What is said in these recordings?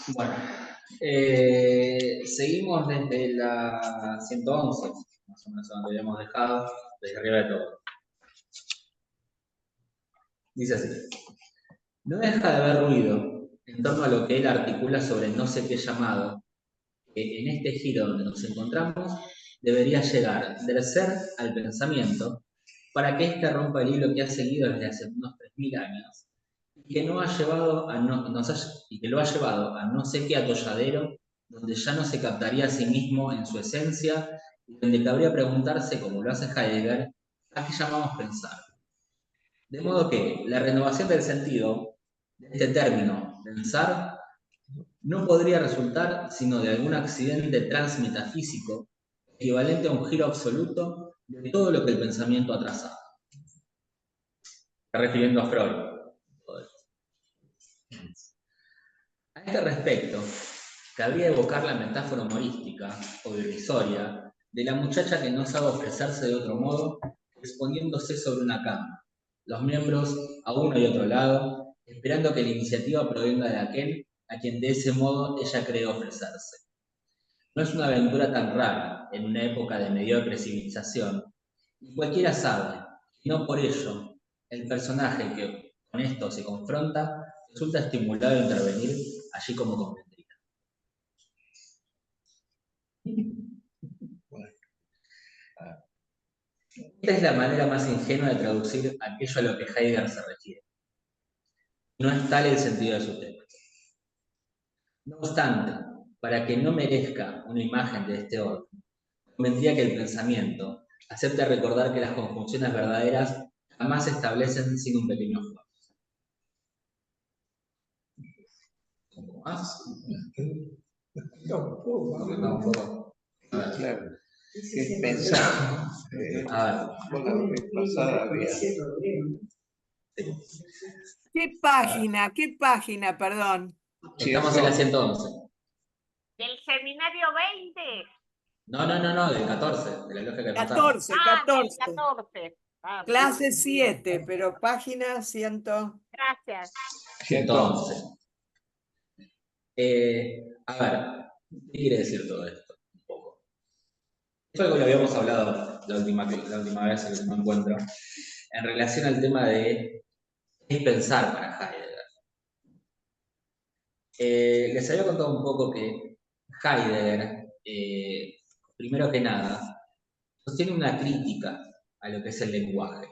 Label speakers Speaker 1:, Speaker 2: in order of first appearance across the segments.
Speaker 1: Bueno, seguimos desde la 111, más o menos donde habíamos dejado, desde arriba de todo. Dice así: no deja de haber ruido en torno a lo que él articula sobre no sé qué llamado, que en este giro donde nos encontramos debería llegar del ser al pensamiento, para que éste rompa el hilo que ha seguido desde hace unos 3000 años, y que, no ha llevado a y que lo ha llevado a no sé qué atolladero, donde ya no se captaría a sí mismo en su esencia, y donde cabría preguntarse, como lo hace Heidegger, ¿a qué llamamos pensar? De modo que la renovación del sentido de este término, pensar, no podría resultar sino de algún accidente transmetafísico equivalente a un giro absoluto de todo lo que el pensamiento ha trazado. Está refiriendo a Freud. A este respecto, cabría evocar la metáfora humorística o irrisoria de la muchacha que no sabe ofrecerse de otro modo, exponiéndose sobre una cama, los miembros a uno y otro lado, esperando que la iniciativa provenga de aquel a quien de ese modo ella cree ofrecerse. No es una aventura tan rara en una época de mediocre civilización, y cualquiera sabe que no por ello el personaje que con esto se confronta resulta estimulado a intervenir allí como convendría. Esta es la manera más ingenua de traducir aquello a lo que Heidegger se refiere. No es tal el sentido de su texto. No obstante, para que no merezca una imagen de este orden, convendría que el pensamiento acepte recordar que las conjunciones verdaderas jamás se establecen sin un pequeño esfuerzo. ¿Un poco más? Un poco.
Speaker 2: Claro. ¿Qué pensar? Con la vez pasada había.
Speaker 3: ¿Qué página, perdón?
Speaker 1: Estamos en la 111.
Speaker 4: Del seminario 20.
Speaker 1: No, del 14, de la lógica que
Speaker 3: pasamos. 14.
Speaker 4: Del 14.
Speaker 3: Clase 7, pero página 100.
Speaker 4: Gracias.
Speaker 1: 111. A ver, ¿qué quiere decir todo esto? Un poco. Esto es algo que habíamos hablado la última vez, el último encuentro, en relación al tema de qué es pensar para Heidegger. Les había contado un poco que Heidegger, primero que nada, sostiene una crítica a lo que es el lenguaje.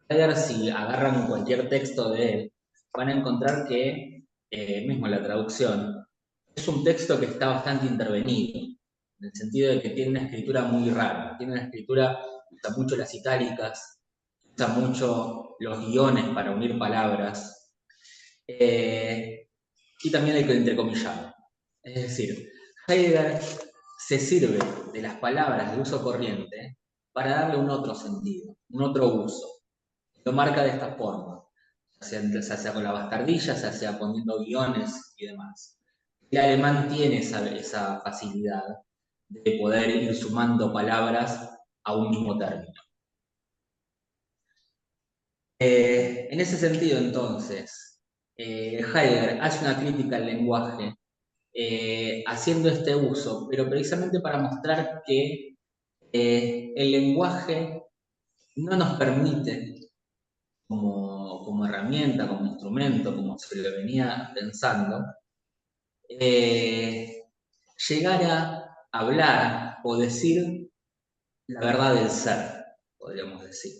Speaker 1: Heidegger, si agarran cualquier texto de él, van a encontrar que, mismo la traducción, es un texto que está bastante intervenido, en el sentido de que tiene una escritura muy rara, tiene una escritura, usa mucho las itálicas, usa mucho los guiones para unir palabras, y también el entrecomillado. Es decir, Heidegger se sirve de las palabras de uso corriente para darle un otro sentido, un otro uso. Lo marca de esta forma, ya sea con la bastardilla, ya sea poniendo guiones y demás. El alemán tiene esa facilidad de poder ir sumando palabras a un mismo término. En ese sentido, entonces, Heidegger hace una crítica al lenguaje haciendo este uso, pero precisamente para mostrar que el lenguaje no nos permite, como herramienta, como instrumento, como se lo venía pensando, llegar a hablar o decir la verdad del ser, podríamos decir.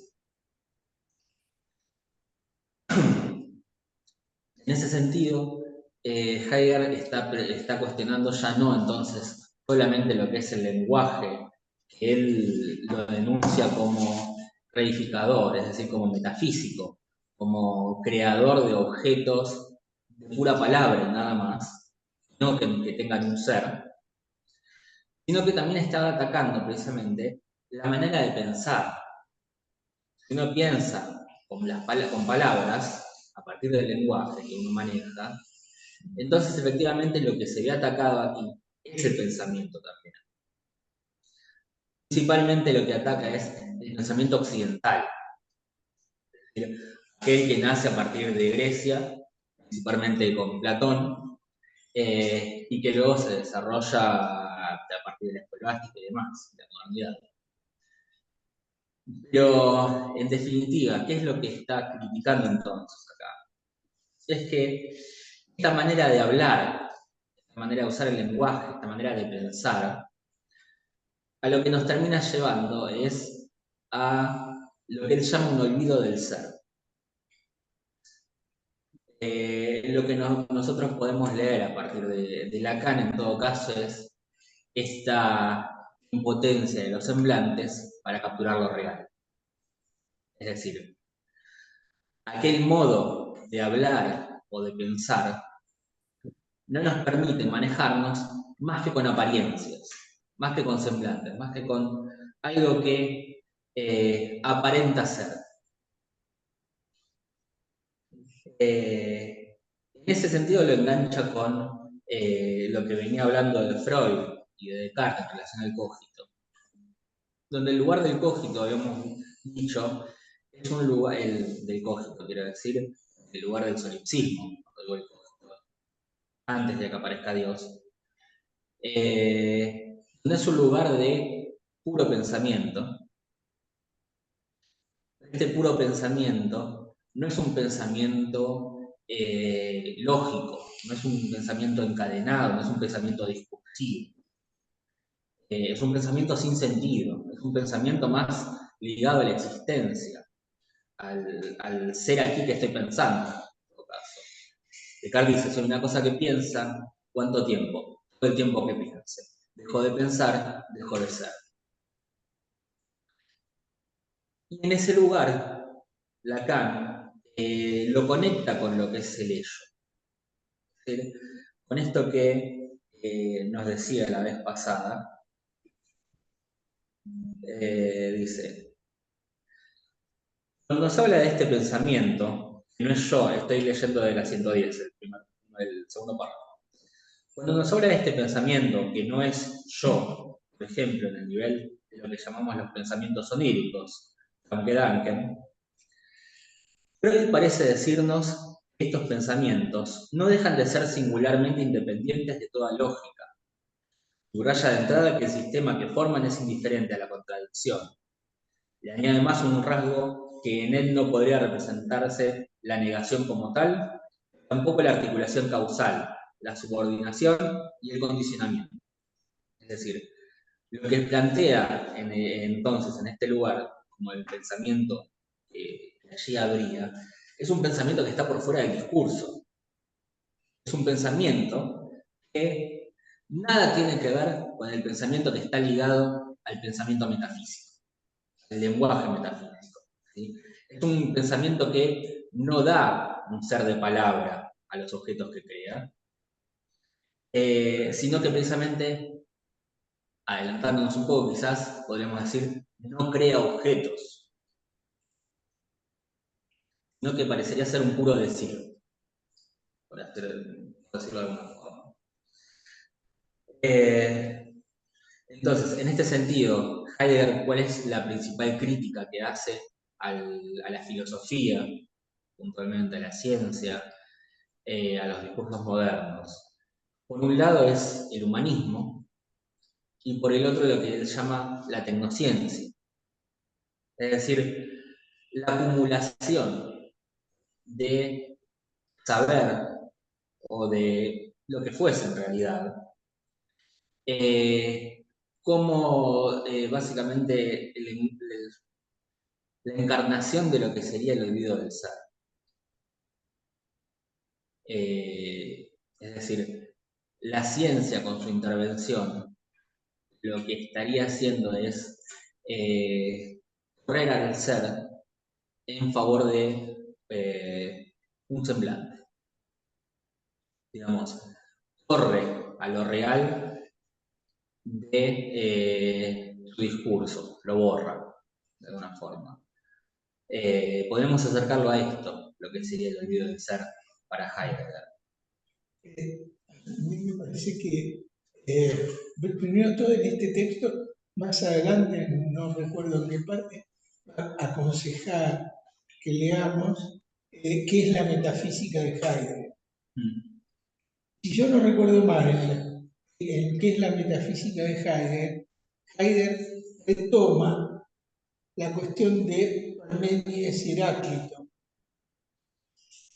Speaker 1: En ese sentido, Heidegger está cuestionando ya no entonces solamente lo que es el lenguaje, que él lo denuncia como reificador, es decir, como metafísico, como creador de objetos de pura palabra y nada más, no que tengan un ser, sino que también está atacando precisamente la manera de pensar. Si uno piensa con palabras, a partir del lenguaje que uno maneja, entonces efectivamente lo que se ve atacado aquí es el pensamiento también. Principalmente lo que ataca es el pensamiento occidental, aquel que nace a partir de Grecia principalmente con Platón, y que luego se desarrolla a partir de la escolástica y demás, de la modernidad. Pero, en definitiva, ¿qué es lo que está criticando entonces acá? Es que esta manera de hablar, esta manera de usar el lenguaje, esta manera de pensar, a lo que nos termina llevando es a lo que él llama un olvido del ser. Lo que nosotros podemos leer a partir de Lacan, en todo caso, es esta impotencia de los semblantes para capturar lo real. Es decir, aquel modo de hablar o de pensar no nos permite manejarnos más que con apariencias, más que con semblantes, más que con algo que aparenta ser. En ese sentido lo engancha con lo que venía hablando de Freud y de Descartes en relación al cogito, donde el lugar del cogito, habíamos dicho, es un lugar, el del cogito, quiero decir, el lugar del solipsismo, antes de que aparezca Dios, no es un lugar de puro pensamiento. Este puro pensamiento no es un pensamiento lógico, no es un pensamiento encadenado, no es un pensamiento discursivo. Es un pensamiento sin sentido, es un pensamiento más ligado a la existencia, al ser aquí que estoy pensando, en todo caso. Descartes dice, soy una cosa que piensa, ¿cuánto tiempo? Todo el tiempo que piense. Dejo de pensar, dejo de ser. Y en ese lugar, Lacan lo conecta con lo que es el ello. ¿Sí? Con esto que nos decía la vez pasada, dice, cuando nos habla de este pensamiento, que no es yo, estoy leyendo de la 110, el segundo párrafo. Cuando nos habla de este pensamiento, que no es yo, por ejemplo, en el nivel de lo que llamamos los pensamientos oníricos, aunque Duncan, Freud parece decirnos que estos pensamientos no dejan de ser singularmente independientes de toda lógica. Subraya de entrada que el sistema que forman es indiferente a la contradicción. Le añade además un rasgo que en él no podría representarse la negación como tal, tampoco la articulación causal, la subordinación y el condicionamiento. Es decir, lo que plantea entonces en este lugar, como el pensamiento que allí habría, es un pensamiento que está por fuera del discurso. Es un pensamiento que nada tiene que ver con el pensamiento que está ligado al pensamiento metafísico, al lenguaje metafísico. ¿Sí? Es un pensamiento que no da un ser de palabra a los objetos que crea, sino que precisamente, adelantándonos un poco, quizás podríamos decir, no crea objetos, sino que parecería ser un puro decir, por decirlo de alguna forma. Entonces, en este sentido, Heidegger, ¿cuál es la principal crítica que hace a la filosofía, puntualmente a la ciencia, a los discursos modernos? Por un lado es el humanismo y por el otro lo que él llama la tecnociencia. Es decir, la acumulación de saber o de lo que fuese en realidad, como básicamente la encarnación de lo que sería el olvido del ser. Es decir, la ciencia con su intervención lo que estaría haciendo es correr al ser en favor de un semblante. Digamos, corre a lo real de su discurso, lo borra de alguna forma. Podemos acercarlo a esto, lo que sería el olvido del ser para Heidegger.
Speaker 5: A mí me parece que primero todo en este texto, más adelante, no recuerdo en qué parte, va a aconsejar que leamos qué es la metafísica de Heidegger.
Speaker 1: Mm.
Speaker 5: Si yo no recuerdo mal, en qué es la metafísica de Heidegger retoma la cuestión de Parménides y Heráclito,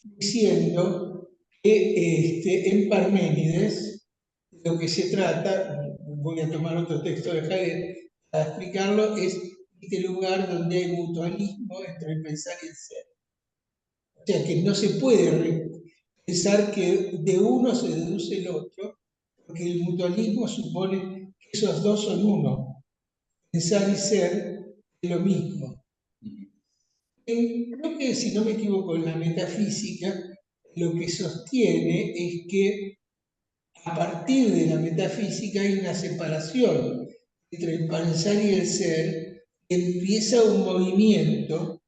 Speaker 5: diciendo que en Parménides lo que se trata, voy a tomar otro texto de Heidegger para explicarlo, es este lugar donde hay mutualismo entre el pensar y el ser. O sea que no se puede pensar que de uno se deduce el otro, porque el mutualismo supone que esos dos son uno. Pensar y ser es lo mismo. Creo que, si no me equivoco, en la metafísica, lo que sostiene es que a partir de la metafísica hay una separación entre el pensar y el ser, empieza un movimiento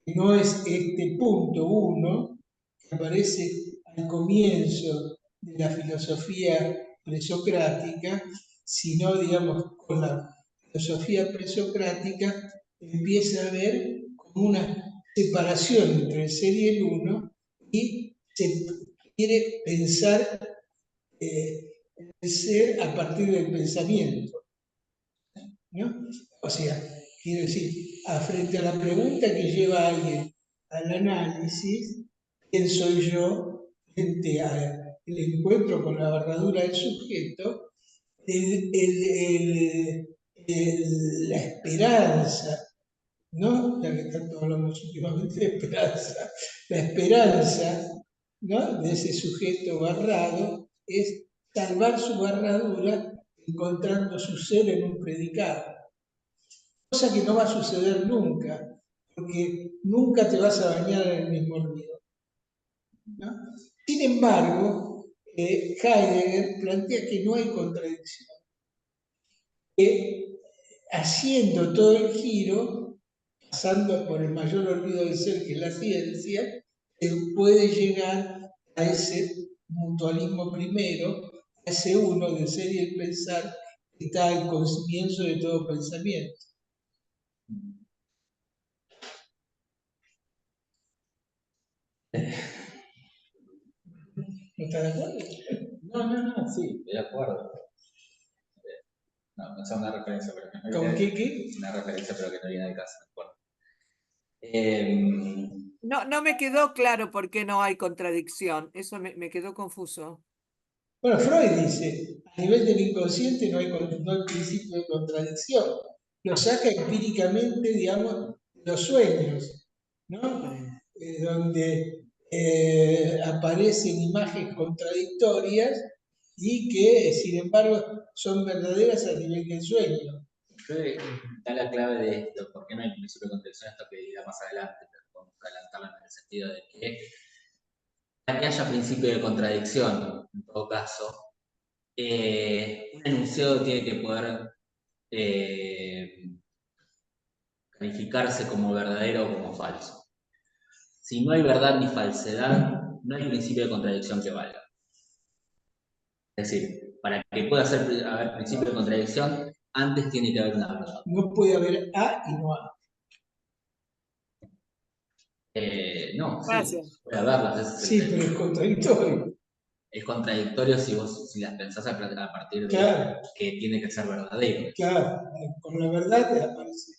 Speaker 5: que no es este punto uno, que aparece al comienzo de la filosofía presocrática, sino, digamos, con la filosofía presocrática empieza a haber como una separación entre el ser y el uno, y se quiere pensar el ser a partir del pensamiento, ¿no? O sea, quiero decir, frente a la pregunta que lleva a alguien al análisis, ¿quién soy yo? Frente al encuentro con la barradura del sujeto, la esperanza, ¿no? Ya que tanto hablamos últimamente de esperanza, la esperanza, ¿no?, de ese sujeto barrado es salvar su barradura encontrando su ser en un predicado. Cosa que no va a suceder nunca, porque nunca te vas a bañar en el mismo río, ¿no? Sin embargo, Heidegger plantea que no hay contradicción, que haciendo todo el giro, pasando por el mayor olvido del ser, que es la ciencia, se puede llegar a ese mutualismo primero, a ese uno del ser y el pensar, que está al comienzo de todo pensamiento. ¿No estás de acuerdo?
Speaker 1: No, sí, estoy de acuerdo. No, pensaba una referencia, pero que no
Speaker 5: ¿Con
Speaker 1: viene.
Speaker 5: qué?
Speaker 1: Una referencia, pero que no viene al caso, me acuerdo.
Speaker 3: No me quedó claro por qué no hay contradicción. Eso me quedó confuso.
Speaker 5: Bueno, Freud dice, a nivel del inconsciente no hay principio de contradicción. Lo saca empíricamente, digamos, de los sueños, ¿no? Donde aparecen imágenes contradictorias y que, sin embargo, son verdaderas a nivel del sueño.
Speaker 1: Creo que está la clave de esto, porque no hay principio de contradicción, esto que dirá más adelante, pero podemos adelantarlo en el sentido de que para que haya principio de contradicción, en todo caso, un enunciado tiene que poder calificarse como verdadero o como falso. Si no hay verdad ni falsedad, no hay principio de contradicción que valga. Es decir, para que pueda haber principio de contradicción, antes tiene que haber una verdad.
Speaker 5: No puede haber A y no A.
Speaker 1: No, sí,
Speaker 3: Gracias.
Speaker 1: puede haberlas.
Speaker 5: Sí, pero es contradictorio.
Speaker 1: Es contradictorio si las pensás a partir de
Speaker 5: Claro,
Speaker 1: que tiene que ser verdadero.
Speaker 5: claro. Con la verdad te aparece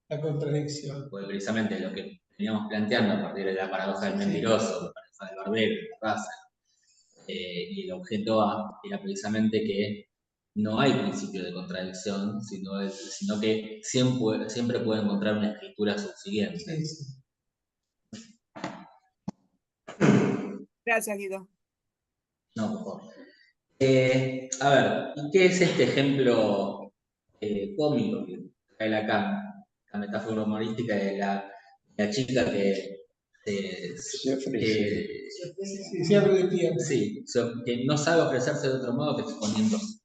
Speaker 5: la contradicción.
Speaker 1: Porque precisamente lo que veníamos planteando a partir de la paradoja del mentiroso, la paradoja del barbero, de Russell, y el objeto A era precisamente que no hay principio de contradicción, sino que siempre puede encontrar una escritura subsiguiente.
Speaker 5: Sí, sí.
Speaker 3: Gracias, Guido.
Speaker 1: No, por favor. A ver, ¿y qué es este ejemplo cómico que trae la metáfora humorística de la chica que
Speaker 2: Se ofrece.
Speaker 5: Se abre de piernas,
Speaker 1: sí, que no sabe ofrecerse de otro modo que exponiéndose?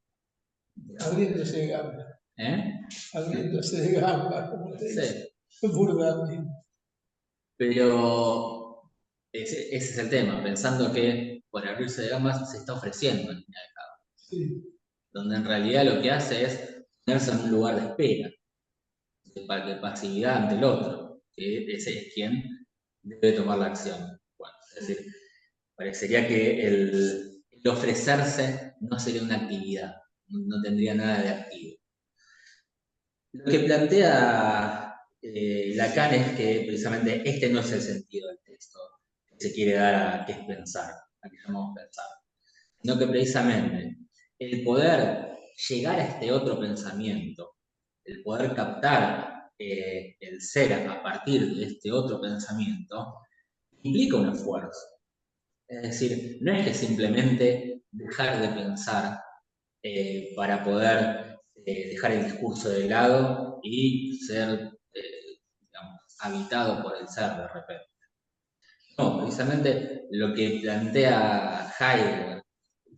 Speaker 5: abriéndose de gamba,
Speaker 1: ¿Eh?
Speaker 5: abriéndose de gamba, como se dice,
Speaker 1: Sí,
Speaker 5: burdamente.
Speaker 1: pero ese es el tema, pensando que por abrirse de gambas se está ofreciendo en línea de cabo,
Speaker 5: Sí.
Speaker 1: donde en realidad lo que hace es ponerse en un lugar de espera, de pasividad ante el otro, que ese es quien debe tomar la acción. Bueno, es decir, Parecería que el ofrecerse no sería una actividad, no tendría nada de activo. Lo que plantea Lacan es que precisamente este no es el sentido del texto que se quiere dar a qué es pensar, a qué llamamos pensar, sino que precisamente el poder llegar a este otro pensamiento, el poder captar el ser a partir de este otro pensamiento, implica un esfuerzo. Es decir, no es que simplemente dejar de pensar para poder dejar el discurso de lado y ser, digamos, habitado por el ser de repente. No, precisamente lo que plantea Heidegger,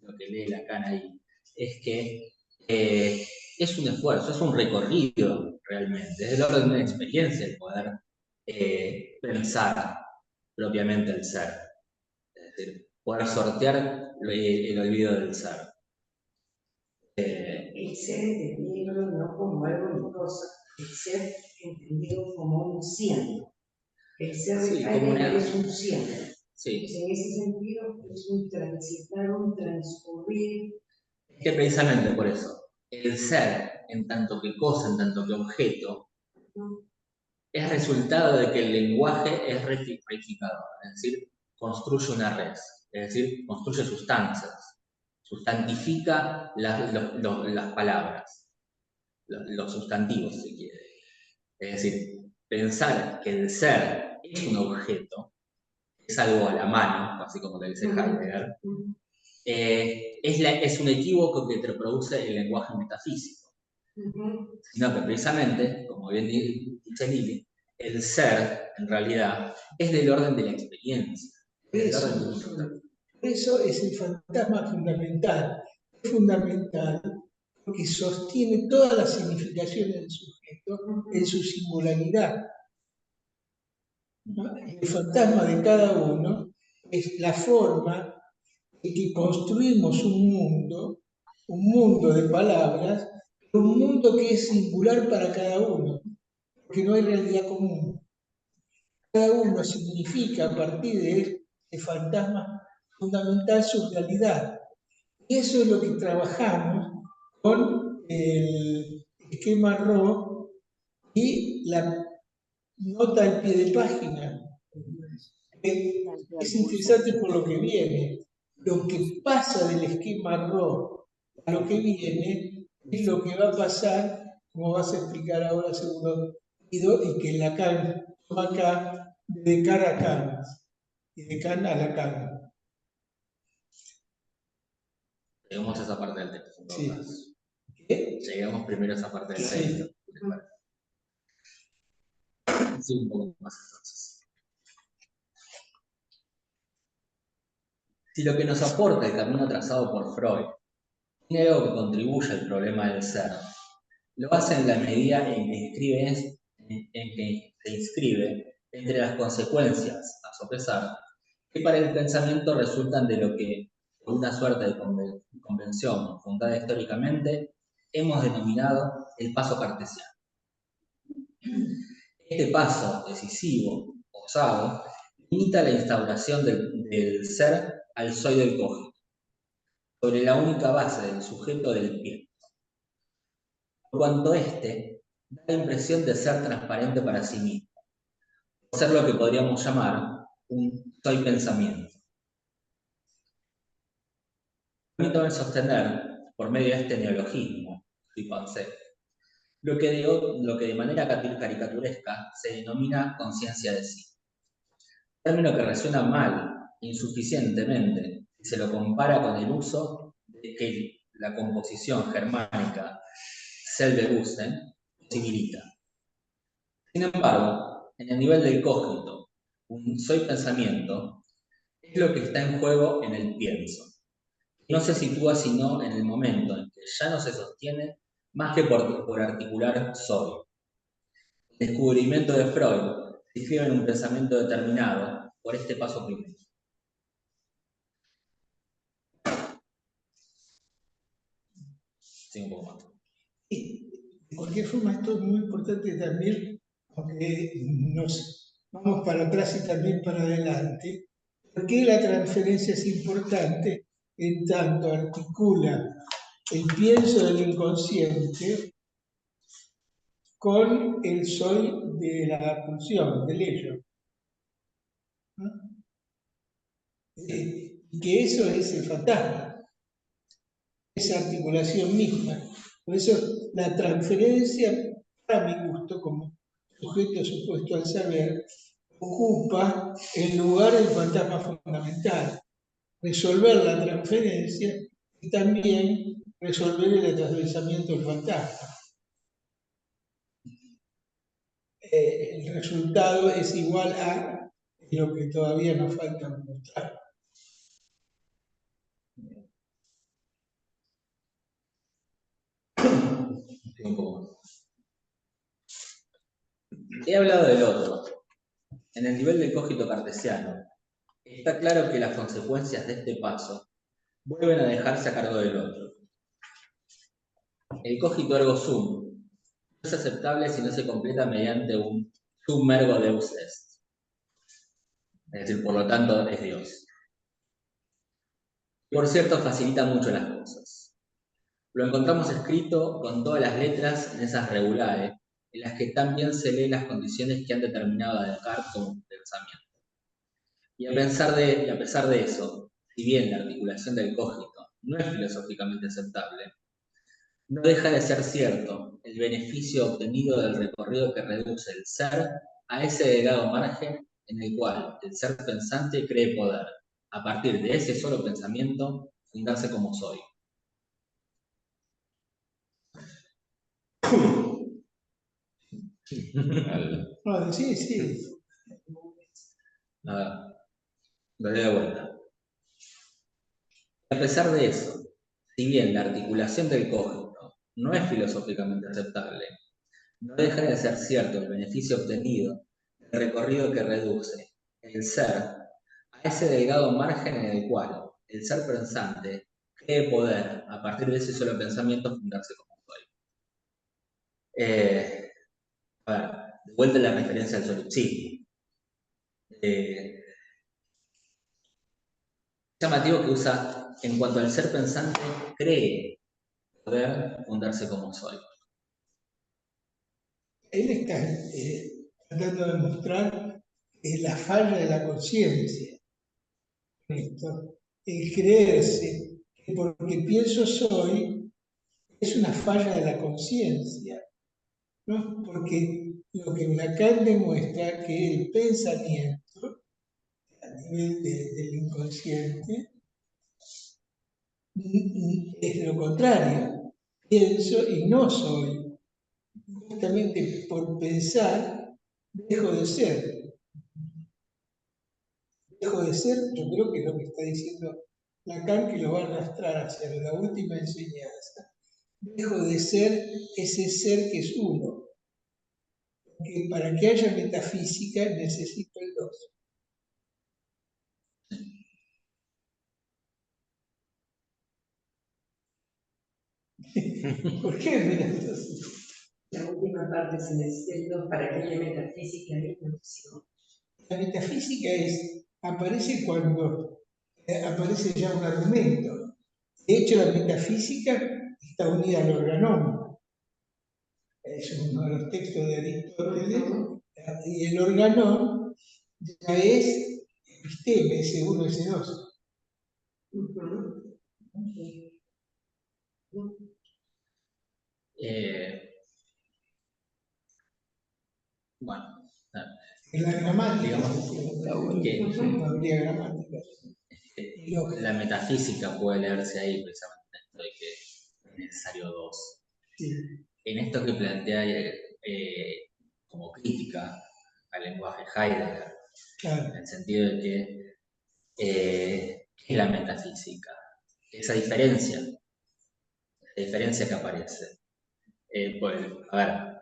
Speaker 1: lo que lee Lacan ahí, es que es un esfuerzo, es un recorrido realmente, es el orden de una experiencia el poder pensar propiamente el ser, es decir, poder sortear el olvido del ser.
Speaker 6: El ser entendido no como algo ni cosa, el ser entendido como un siendo. El ser de Heidegger es un siendo.
Speaker 1: Sí.
Speaker 6: Pues en ese sentido es un transitar, un transcurrir.
Speaker 1: Es que precisamente por eso, el ser, en tanto que cosa, en tanto que objeto, es resultado de que el lenguaje es reificador, es decir, construye una res, es decir, construye sustancias, sustantifica las palabras, los sustantivos, si quiere. Es decir, pensar que el ser es un objeto, es algo a la mano, así como lo dice Heidegger, es un equívoco que te produce el lenguaje metafísico. Sino que precisamente, como bien dice Lili, el ser, en realidad, es del orden de la experiencia.
Speaker 5: Eso es el fantasma fundamental. Es fundamental porque sostiene todas las significaciones del sujeto en su singularidad. ¿No? El fantasma de cada uno es la forma en que construimos un mundo de palabras, un mundo que es singular para cada uno, porque no hay realidad común. Cada uno significa a partir de ese fantasma fundamental su realidad. Y eso es lo que trabajamos con el esquema RO y la nota al pie de página. Es interesante por lo que viene. Lo que pasa del esquema RO a lo que viene es lo que va a pasar, como vas a explicar ahora seguro Guido, y que Lacan toma acá de cara a Kant, y de Kant a Lacan.
Speaker 1: Lleguemos a esa parte del texto.
Speaker 5: Sí.
Speaker 1: Lleguemos primero a esa parte del texto. Sí, un poco más entonces. Si lo que nos aporta el camino trazado por Freud tiene algo que contribuye al problema del ser, lo hace en la medida en que se inscribe entre las consecuencias a sopesar que para el pensamiento resultan de lo que, por una suerte de convención fundada históricamente, hemos denominado el paso cartesiano. Este paso decisivo, osado, limita la instauración del ser al soy del cogito, sobre la única base del sujeto del pie. Por cuanto éste da la impresión de ser transparente para sí mismo, por ser lo que podríamos llamar un soy pensamiento. Permítame sostener, por medio de este neologismo, lo que de manera caricaturesca se denomina conciencia de sí. Término que resuena mal, insuficientemente, si se lo compara con el uso de que la composición germánica Selbewusstsein posibilita. Sin embargo, en el nivel del cógnito, un soy pensamiento es lo que está en juego en el pienso. No se sitúa sino en el momento en que ya no se sostiene más que por articular soy. El descubrimiento de Freud se inscribe en un pensamiento determinado por este paso primero. Sí, un poco más.
Speaker 5: De cualquier forma, esto es muy importante también, aunque nos vamos para atrás y también para adelante, ¿Por qué la transferencia es importante? En tanto articula el pienso del inconsciente con el soy de la pulsión, del ello. ¿No? Que eso es el fantasma, esa articulación misma. Por eso la transferencia, para mi gusto, como sujeto supuesto al saber, ocupa el lugar del fantasma fundamental. Resolver la transferencia y también resolver el atravesamiento del fantasma. El resultado es igual a lo que todavía nos falta mostrar.
Speaker 1: Un poco. He hablado del otro. En el nivel del cogito cartesiano, está claro que las consecuencias de este paso vuelven a dejarse a cargo del otro. El cogito ergo sum no es aceptable si no se completa mediante un sum ergo deus est. Es decir, por lo tanto, es Dios. Por cierto, facilita mucho las cosas. Lo encontramos escrito con todas las letras en esas regulares, en las que también se leen las condiciones que han determinado a Descartes como pensamiento. Y a pesar de eso, si bien la articulación del cogito no es filosóficamente aceptable, no deja de ser cierto el beneficio obtenido del recorrido que reduce el ser a ese delgado margen en el cual el ser pensante cree poder, a partir de ese solo pensamiento, fundarse como soy.
Speaker 5: No, sí.
Speaker 1: Lo doy de vuelta. A pesar de eso, si bien la articulación del cogito no es filosóficamente aceptable, no deja de ser cierto el beneficio obtenido del recorrido que reduce el ser a ese delgado margen en el cual el ser pensante cree poder, a partir de ese solo pensamiento, fundarse como soy. A ver, de vuelta la referencia al solipsismo. Es llamativo que usa, en cuanto al ser pensante, cree poder fundarse como soy.
Speaker 5: Él está tratando de mostrar la falla de la conciencia. El creerse que porque pienso soy es una falla de la conciencia, ¿no? Porque lo que Lacan demuestra que el pensamiento a nivel del inconsciente es lo contrario. Pienso y no soy. Justamente por pensar, dejo de ser. Dejo de ser, yo creo que es lo que está diciendo Lacan, que lo va a arrastrar hacia la última enseñanza. Dejo de ser ese ser que es uno. Porque para que haya metafísica necesito el dos. ¿Por qué? Mira, entonces,
Speaker 6: La última parte se necesita el dos para que haya metafísica y noción.
Speaker 5: la metafísica aparece cuando aparece ya un argumento. De hecho, la metafísica está unida al organón. Es uno de los textos de Aristóteles, y el organón ya es episteme, S1, S2.
Speaker 1: Bueno,
Speaker 5: En la gramática,
Speaker 1: que
Speaker 5: no habría gramática.
Speaker 1: la metafísica puede leerse ahí precisamente esto de que es necesario dos.
Speaker 5: Sí.
Speaker 1: En esto que plantea como crítica al lenguaje Heidegger,
Speaker 5: Claro.
Speaker 1: en el sentido de que es la metafísica, esa diferencia que aparece. Pues, a ver,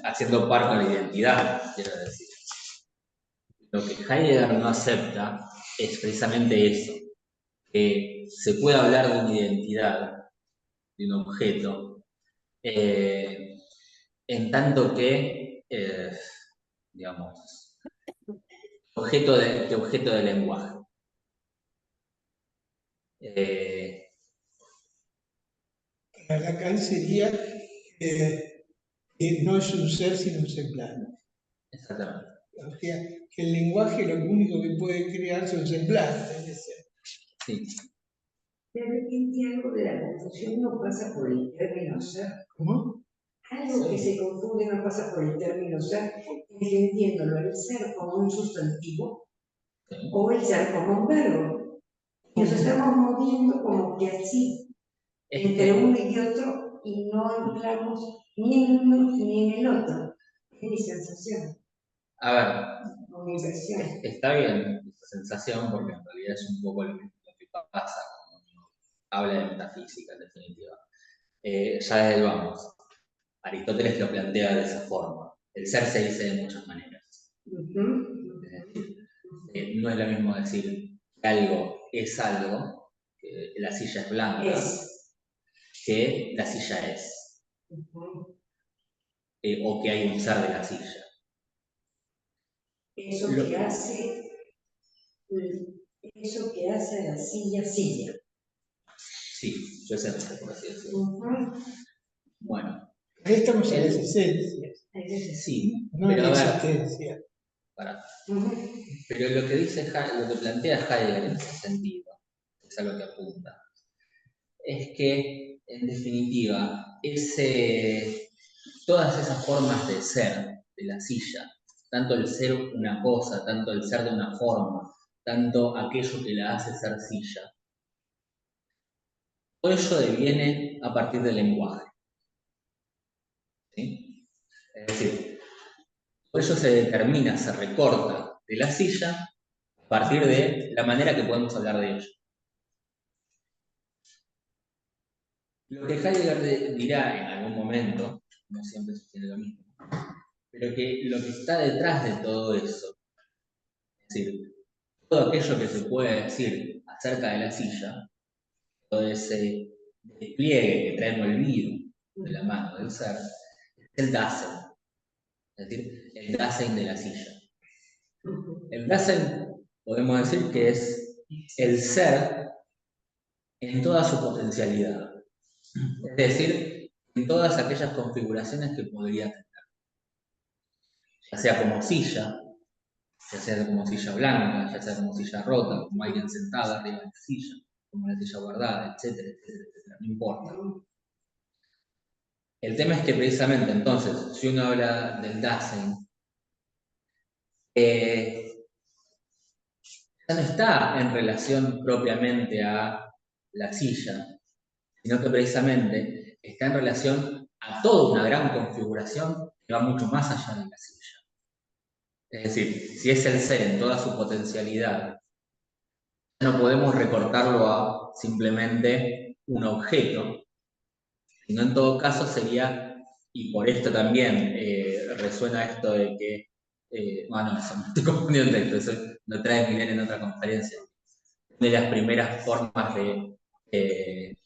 Speaker 1: haciendo par con la identidad, quiero decir. Lo que Heidegger no acepta es precisamente eso, que se puede hablar de una identidad, de un objeto, en tanto que, digamos, objeto de lenguaje.
Speaker 5: Para Lacan sería que no es un ser sino un semblante.
Speaker 1: Exactamente.
Speaker 5: O sea, que el lenguaje lo único que puede crear son semblantes de ser.
Speaker 1: Sí.
Speaker 6: De repente algo de la confusión no pasa por el término ser.
Speaker 5: ¿Cómo?
Speaker 6: Algo que se confunde no pasa por el término ser, entendiéndolo el ser como un sustantivo o el ser como un verbo. Nos estamos moviendo como que así, entre uno y otro, y no entramos ni en uno ni en el otro. Es mi sensación.
Speaker 1: A ver,
Speaker 6: O mi impresión.
Speaker 1: está bien esa sensación, porque en realidad es un poco lo que pasa cuando uno habla de metafísica, en definitiva. Ya desde el vamos. Aristóteles lo plantea de esa forma. El ser se dice de muchas maneras. No es lo mismo decir que algo es algo, que la silla es blanca, que la silla es. O que hay un ser de la silla.
Speaker 6: Eso que hace a la silla silla.
Speaker 1: Sí, yo sé, por así decirlo. Bueno.
Speaker 5: Ahí estamos en las esencias.
Speaker 1: Sí,
Speaker 5: No en
Speaker 1: pero
Speaker 5: la
Speaker 1: a ver,
Speaker 5: existencia.
Speaker 1: pero lo que plantea Heidegger en ese sentido, es a lo que apunta, es que, en definitiva, todas esas formas de ser de la silla, tanto el ser una cosa, tanto el ser de una forma, tanto aquello que la hace ser silla, todo ello deviene a partir del lenguaje. ¿Sí? Es decir, todo ello se determina, se recorta de la silla a partir de la manera que podemos hablar de ello. Lo que Heidegger dirá en algún momento, no siempre sostiene lo mismo, pero que lo que está detrás de todo eso, es decir, todo aquello que se puede decir acerca de la silla, todo ese despliegue que trae envolvido de la mano del ser, es el Dasein, es decir, el Dasein de la silla. El Dasein podemos decir que es el ser en toda su potencialidad, es decir, en todas aquellas configuraciones que podría tener, ya sea como silla, ya sea como silla blanca, ya sea como silla rota, como alguien sentado arriba de la silla, como la silla guardada, etcétera, etcétera, etcétera, no importa. El tema es que precisamente entonces, si uno habla del Dasein, ya no está en relación propiamente a la silla, sino que precisamente está en relación a toda una gran configuración que va mucho más allá de la silla. Es decir, si es el ser en toda su potencialidad, no podemos recortarlo a simplemente un objeto, sino en todo caso sería, y por esto también resuena esto de que, bueno, eso me estoy confundiendo en texto, eso lo trae Miller en otra conferencia, de las primeras formas de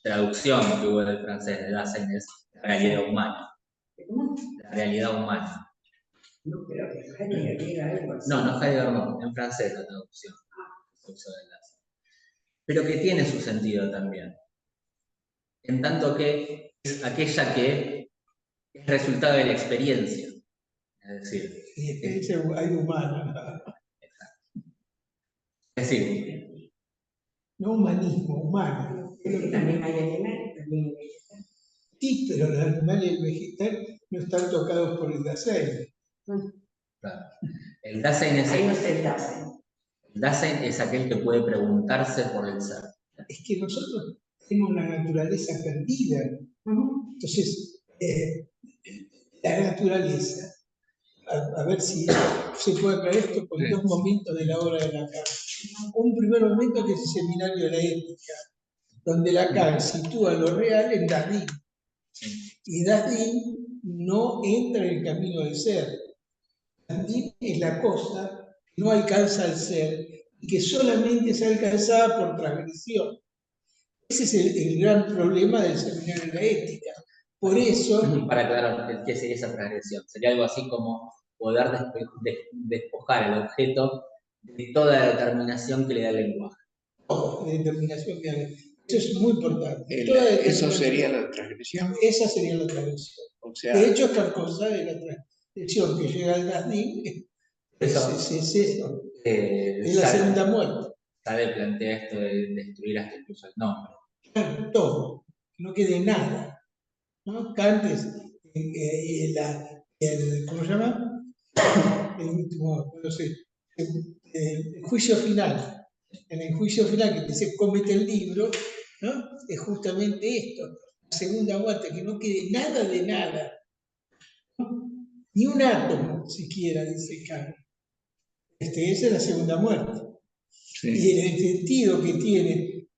Speaker 1: traducción que hubo del francés de Dasein es la realidad humana. La realidad humana.
Speaker 6: No, pero que Heidegger diga algo así.
Speaker 1: No, Heidegger no, en francés la traducción. Pero que tiene su sentido también. En tanto que es aquella que es resultado de la experiencia. Es decir,
Speaker 5: Y experiencia hay humana.
Speaker 1: es decir,
Speaker 5: no humanismo, humano.
Speaker 6: Es que también hay animales, también hay vegetales.
Speaker 5: Sí, pero los animales y el vegetal no están tocados por el Dasein.
Speaker 1: claro, el Dasein es
Speaker 6: Ahí no está el Dasein.
Speaker 1: el Dasein es aquel que puede preguntarse por el ser.
Speaker 5: Es que nosotros tenemos una naturaleza perdida. Entonces, la naturaleza, a ver si se puede aclarar esto con dos momentos de la obra de Lacan. Un primer momento que es el seminario de la ética, donde Lacan sitúa lo real en Dasdin. Y Dasdin no entra en el camino del ser. Dasdin es la cosa que no alcanza al ser y que solamente es alcanzada por transgresión. Ese es el gran problema del seminario de la ética. Por eso...
Speaker 1: Para aclarar, ¿qué sería esa transgresión? Sería algo así como poder despojar el objeto de toda determinación que le da el lenguaje.
Speaker 5: Determinación que hay. Eso es muy importante.
Speaker 2: Eso sería la transgresión.
Speaker 5: Esa sería la transgresión.
Speaker 2: O sea,
Speaker 5: De hecho, esta cosa de la transgresión que llega al Gaznín es eso. Es la segunda muerte.
Speaker 1: Sale plantea esto de destruir hasta incluso el nombre.
Speaker 5: Claro, todo. Que no quede nada. ¿No? Kant es ¿cómo se llama? El último, no sé, el juicio final. En el juicio final que dice cómete el libro, ¿no? Es justamente esto, la segunda muerte, que no quede nada de nada, ¿no? Ni un átomo siquiera, dice Kant. Esa es la segunda muerte.
Speaker 2: sí.
Speaker 5: Y el sentido que tiene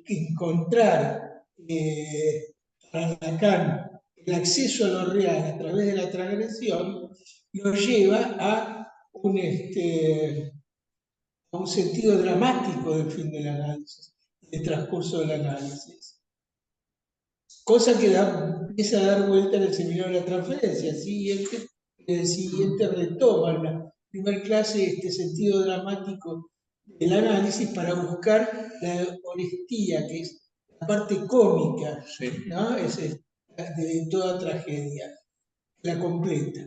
Speaker 5: encontrar para Lacan el acceso a lo real a través de la transgresión, lo lleva a un sentido dramático del fin del análisis, del transcurso del análisis. Cosa que empieza a dar vuelta en el seminario de la transferencia. El siguiente retoma en la primera clase este sentido dramático del análisis para buscar la honestía, que es la parte cómica,
Speaker 2: Sí.
Speaker 5: ¿no? De toda tragedia, la completa,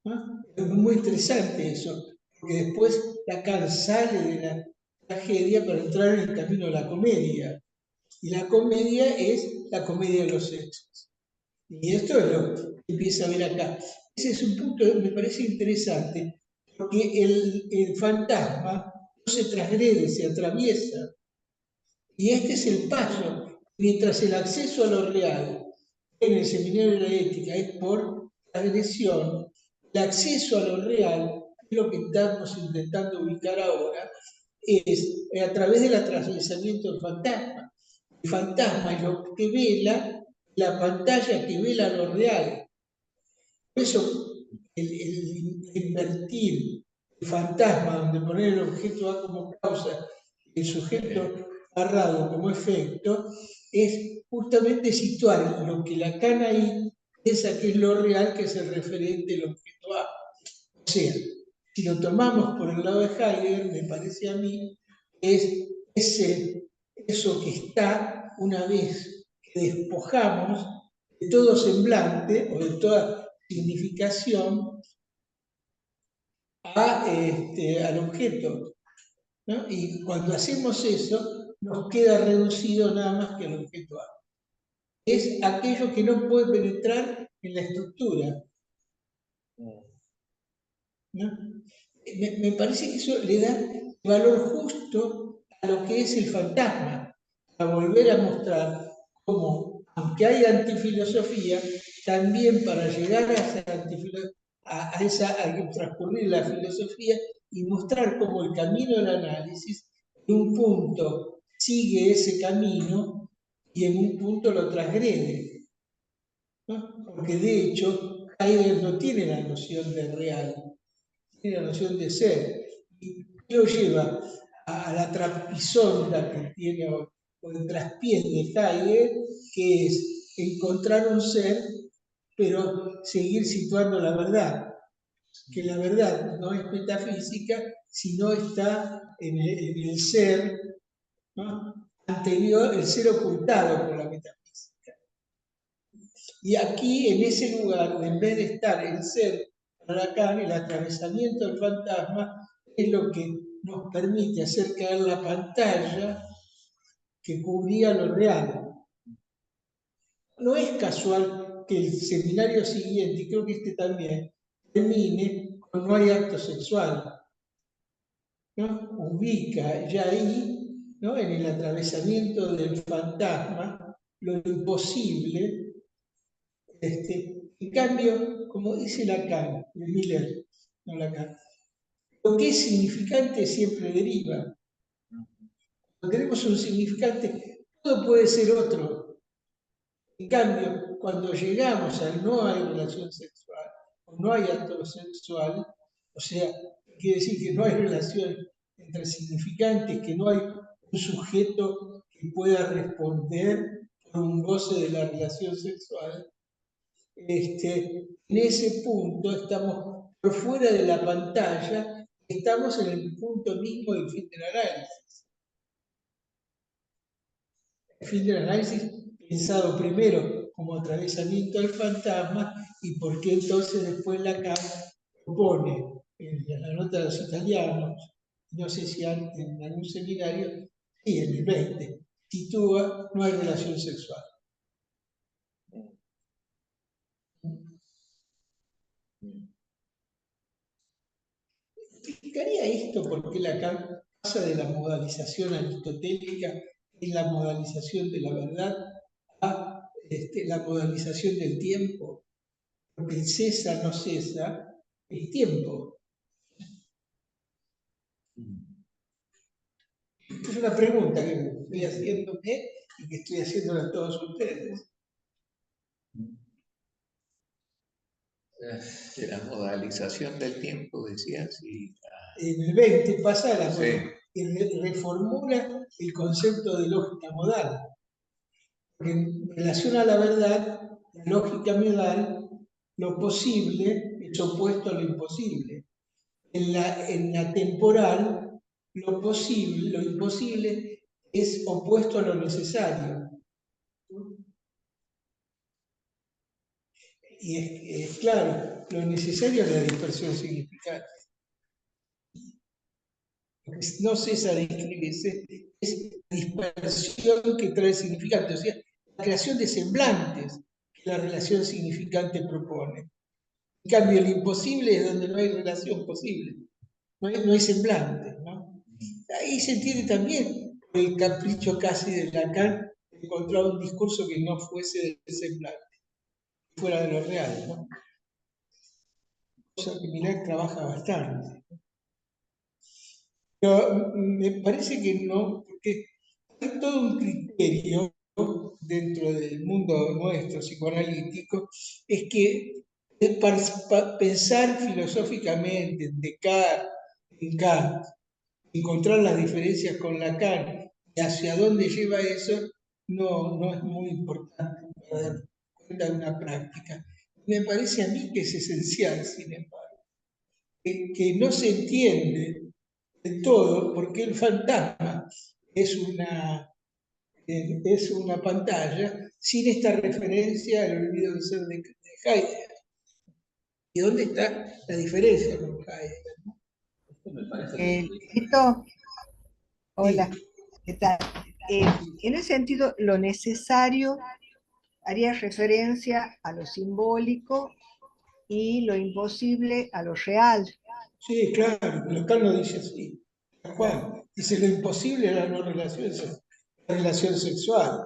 Speaker 5: ¿no? Es muy interesante eso, porque después Lacan sale de la tragedia para entrar en el camino de la comedia. Y la comedia es la comedia de los sexos. Y esto es lo que empieza a ver acá. Ese es un punto que me parece interesante, porque el fantasma no se transgrede, se atraviesa. Y este es el paso. Mientras el acceso a lo real en el seminario de la ética es por transgresión, el acceso a lo real, es lo que estamos intentando ubicar ahora, es a través del atravesamiento del fantasma. El fantasma es lo que vela, la pantalla que vela lo real. Por eso, el invertir el fantasma, donde poner el objeto A como causa, el sujeto narrado como efecto, es justamente situar lo que Lacan ahí piensa que es lo real, que es el referente del objeto A. O sea, si lo tomamos por el lado de Heidegger, me parece a mí, es eso que está una vez que despojamos de todo semblante o de toda significación al objeto, ¿no? Y cuando hacemos eso, nos queda reducido nada más que al objeto A. Es aquello que no puede penetrar en la estructura, ¿no? Me parece que eso le da valor justo a lo que es el fantasma, a volver a mostrar cómo, aunque hay antifilosofía, también para llegar a esa hay que transcurrir la filosofía y mostrar cómo el camino del análisis en un punto sigue ese camino y en un punto lo transgrede, ¿no? Porque de hecho Heidegger no tiene la noción de real, tiene la noción de ser, y lo lleva a la trapisonda que tiene, o el traspiés de Heidegger, que es encontrar un ser, pero seguir situando la verdad, que la verdad no es metafísica, sino está en el ser, ¿no? Anterior, el ser ocultado por la metafísica. Y aquí, en ese lugar, en vez de estar el ser para Lacan, el atravesamiento del fantasma es lo que nos permite hacer caer la pantalla que cubría lo real. No es casual que el seminario siguiente, y creo que este también, termine con no hay acto sexual, ¿no? Ubica ya ahí, ¿no? En el atravesamiento del fantasma, lo imposible. En cambio, como dice Lacan, Miller, no Lacan, lo que es significante siempre deriva. Cuando tenemos un significante, todo puede ser otro. En cambio, cuando llegamos al no hay relación sexual, o no hay acto sexual, o sea, quiere decir que no hay relación entre significantes, que no hay un sujeto que pueda responder por un goce de la relación sexual, en ese punto estamos por fuera de la pantalla estamos en el punto mismo del fin del análisis. El fin del análisis pensado primero como atravesamiento del fantasma y por qué entonces después Lacan propone en la nota de los italianos, no sé si antes en algún seminario, sí, en el 20, sitúa no hay relación sexual. ¿Explicaría esto por qué Lacan pasa de la modalización aristotélica, que es la modalización de la verdad, a la modalización del tiempo? Porque el cesa no cesa, es tiempo. Esta es una pregunta que estoy haciéndome y que estoy haciéndole a todos ustedes.
Speaker 2: De la modalización del tiempo, decías, y
Speaker 5: En el 20 pasa a la
Speaker 2: sí.
Speaker 5: y reformula el concepto de lógica modal. Porque en relación a la verdad, la lógica modal, lo posible es opuesto a lo imposible. En la temporal, lo posible, lo imposible es opuesto a lo necesario. Y es claro, lo necesario es la dispersión significante. Lo que no cesa de escribirse es la dispersión que trae significante, o sea, la creación de semblantes que la relación significante propone. En cambio, el imposible es donde no hay relación posible, no hay semblante, ¿no? Ahí se entiende también el capricho casi de Lacan de encontrar un discurso que no fuese del semblante, fuera de lo real, ¿no? Cosa que Miller trabaja bastante. Pero me parece que no, porque hay todo un criterio dentro del mundo nuestro psicoanalítico, es que pensar filosóficamente en Descartes, en Kant, encontrar las diferencias con Lacan y hacia dónde lleva eso, no es muy importante para dar cuenta de una práctica. Me parece a mí que es esencial, sin embargo, que no se entiende del todo porque el fantasma es una pantalla sin esta referencia al olvido del ser de Heidegger. ¿Y dónde está la diferencia con Heidegger?
Speaker 1: Esto me parece que
Speaker 7: Tito, hola,
Speaker 5: Sí,
Speaker 7: ¿qué tal? En ese sentido, lo necesario haría referencia a lo simbólico y lo imposible a lo real.
Speaker 5: sí, claro, Lacan lo dice así. Juan dice lo imposible es la no relación, la relación sexual.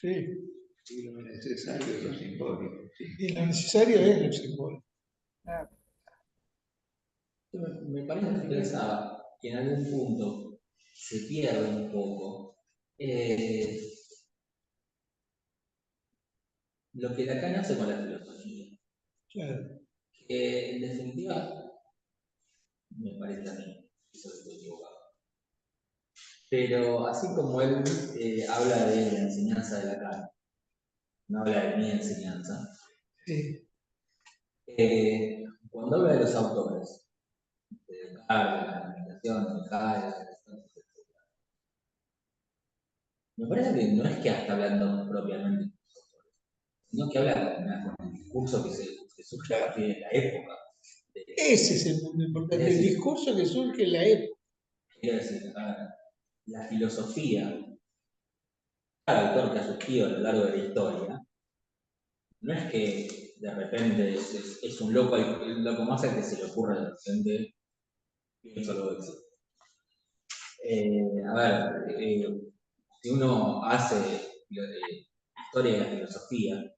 Speaker 5: Sí,
Speaker 2: y lo necesario es lo simbólico. Sí.
Speaker 5: y lo necesario es lo simbólico.
Speaker 1: me parece que pensaba que en algún punto se pierde un poco lo que Lacan hace con la filosofía.
Speaker 5: Claro.
Speaker 1: Que en definitiva, me parece a mí, eso estoy equivocado. Pero así como él habla de la enseñanza de Lacan, no habla de mi enseñanza,
Speaker 5: Sí,
Speaker 1: cuando habla de los autores, de Descartes, de la meditación, de Heidegger, me parece que no es que está hablando propiamente de los autores, sino que habla con el discurso que surge a partir de la época.
Speaker 5: ese es el punto importante, el
Speaker 1: decir,
Speaker 5: discurso que surge en la época.
Speaker 1: quiero decir, la filosofía, cada autor que ha surgido a lo largo de la historia, no es que de repente es un loco, el loco más al que se le ocurre de repente pienso lo que existe. A ver, si uno hace historia de la filosofía,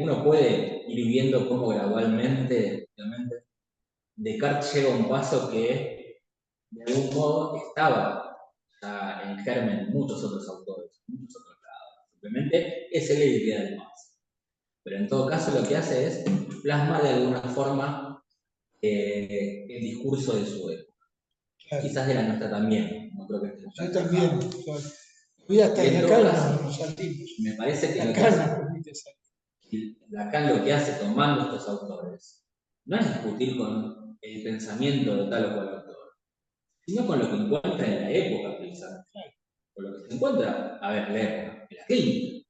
Speaker 1: uno puede ir viendo cómo gradualmente, realmente, Descartes llega a un paso que de algún modo estaba ya en germen en muchos otros autores, muchos otros lados. Simplemente es él el que queda el más. Pero en todo caso lo que hace es plasmar de alguna forma el discurso de su época.
Speaker 5: Claro.
Speaker 1: Quizás de la nuestra también, no creo que esté
Speaker 5: Yo
Speaker 1: tan
Speaker 5: también.
Speaker 1: alejado.
Speaker 5: Voy hasta
Speaker 1: Y en
Speaker 5: la
Speaker 1: todo
Speaker 5: cara
Speaker 1: caso,
Speaker 5: nos salimos.
Speaker 1: me parece que
Speaker 5: La
Speaker 1: lo que hace
Speaker 5: cara nos permite salir.
Speaker 1: Y Lacan lo que hace tomando estos autores no es discutir con el pensamiento de tal o cual autor, sino con lo que encuentra en la época, quizás. Con lo que se encuentra, a ver, la época, en la clínica,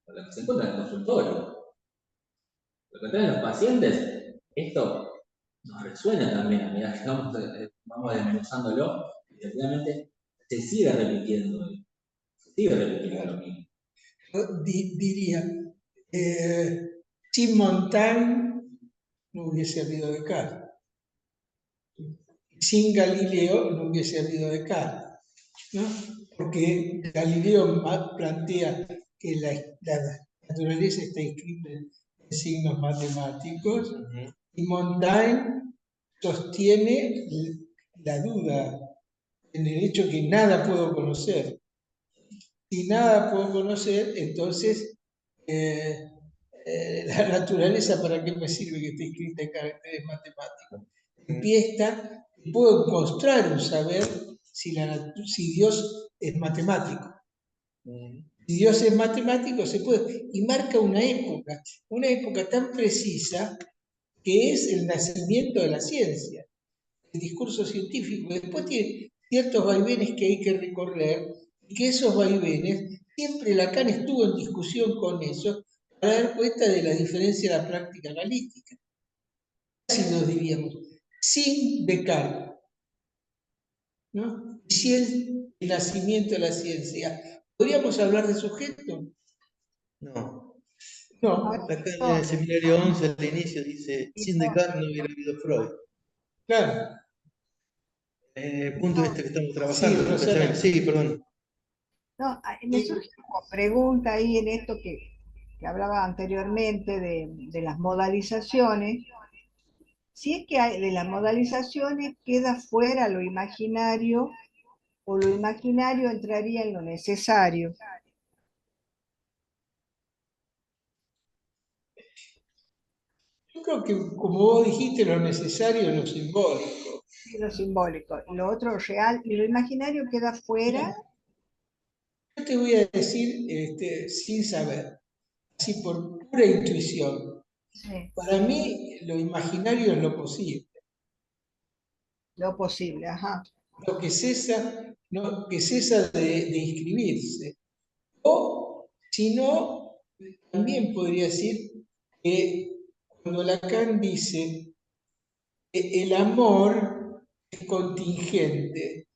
Speaker 1: con lo que se encuentra en el consultorio. Lo que traen los pacientes, esto nos resuena también a medida que vamos desmenuzándolo, y efectivamente se sigue repitiendo lo mismo.
Speaker 5: Yo diría, sin Montaigne no hubiese habido Descartes. Sin Galileo no hubiese habido Descartes, ¿no? Porque Galileo plantea que la naturaleza está inscrita en signos matemáticos y Montaigne sostiene la duda en el hecho que nada puedo conocer. Si nada puedo conocer, entonces la naturaleza, ¿para qué me sirve que esté escrita en caracteres matemáticos? Empieza, puedo mostrar un saber si Dios es matemático. Si Dios es matemático, se puede, y marca una época tan precisa que es el nacimiento de la ciencia, el discurso científico. Después tiene ciertos vaivenes que hay que recorrer, y que esos vaivenes, siempre Lacan estuvo en discusión con eso, para dar cuenta de la diferencia de la práctica analítica. Así nos diríamos, sin Descartes, ¿no? Y si el nacimiento de la ciencia, ¿podríamos hablar de sujeto?
Speaker 2: No.
Speaker 5: No,
Speaker 2: Acá en el seminario 11 al inicio dice, sin Descartes no hubiera habido Freud.
Speaker 5: claro.
Speaker 2: El punto este que estamos
Speaker 5: Sí,
Speaker 2: trabajando, el
Speaker 5: Rosana.
Speaker 2: pensamiento. Sí, perdón.
Speaker 7: No, me surge como pregunta ahí en esto que hablaba anteriormente de las modalizaciones. Si es que de las modalizaciones queda fuera lo imaginario o lo imaginario entraría en lo necesario.
Speaker 5: Yo creo que, como vos dijiste, lo necesario es lo simbólico.
Speaker 7: Y lo simbólico, lo otro real y lo imaginario queda fuera.
Speaker 5: Yo te voy a decir, sin saber, así por pura intuición.
Speaker 7: Sí,
Speaker 5: Para mí, lo imaginario es lo posible.
Speaker 7: lo posible, ajá.
Speaker 5: Lo que cesa, no, que cesa de inscribirse. O, si no, también podría decir que cuando Lacan dice que el amor es contingente,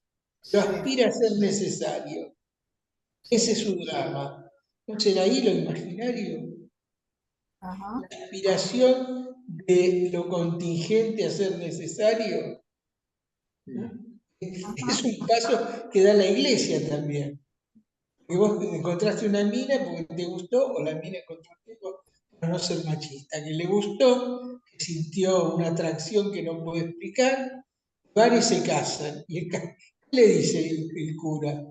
Speaker 5: pero
Speaker 7: Sí,
Speaker 5: aspira a ser necesario. Ese es su drama. ¿No será ahí lo imaginario?
Speaker 7: ajá,
Speaker 5: La aspiración de lo contingente a ser necesario, ¿no?
Speaker 7: ajá.
Speaker 5: Es un paso que da la iglesia también. Que vos encontraste una mina porque te gustó, o la mina encontró un tipo, para no ser machista, que le gustó, que sintió una atracción que no puede explicar, van y se casan. ¿Qué le dice el cura?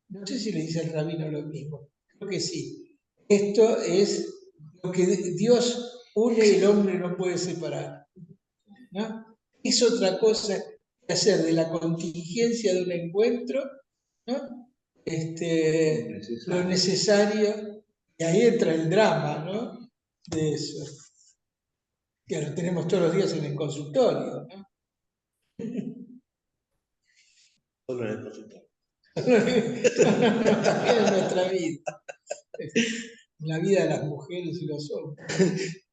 Speaker 5: No sé si le dice el rabino lo mismo, creo que sí. Esto es lo que Dios une y el hombre no puede separar, ¿no? Es otra cosa que hacer de la contingencia de un encuentro, ¿no? Lo necesario, y ahí entra el drama, ¿no? De eso, que lo tenemos todos los días en el consultorio, ¿no?
Speaker 2: Solo en el consultorio.
Speaker 5: También en nuestra vida, en la vida de las mujeres y los hombres.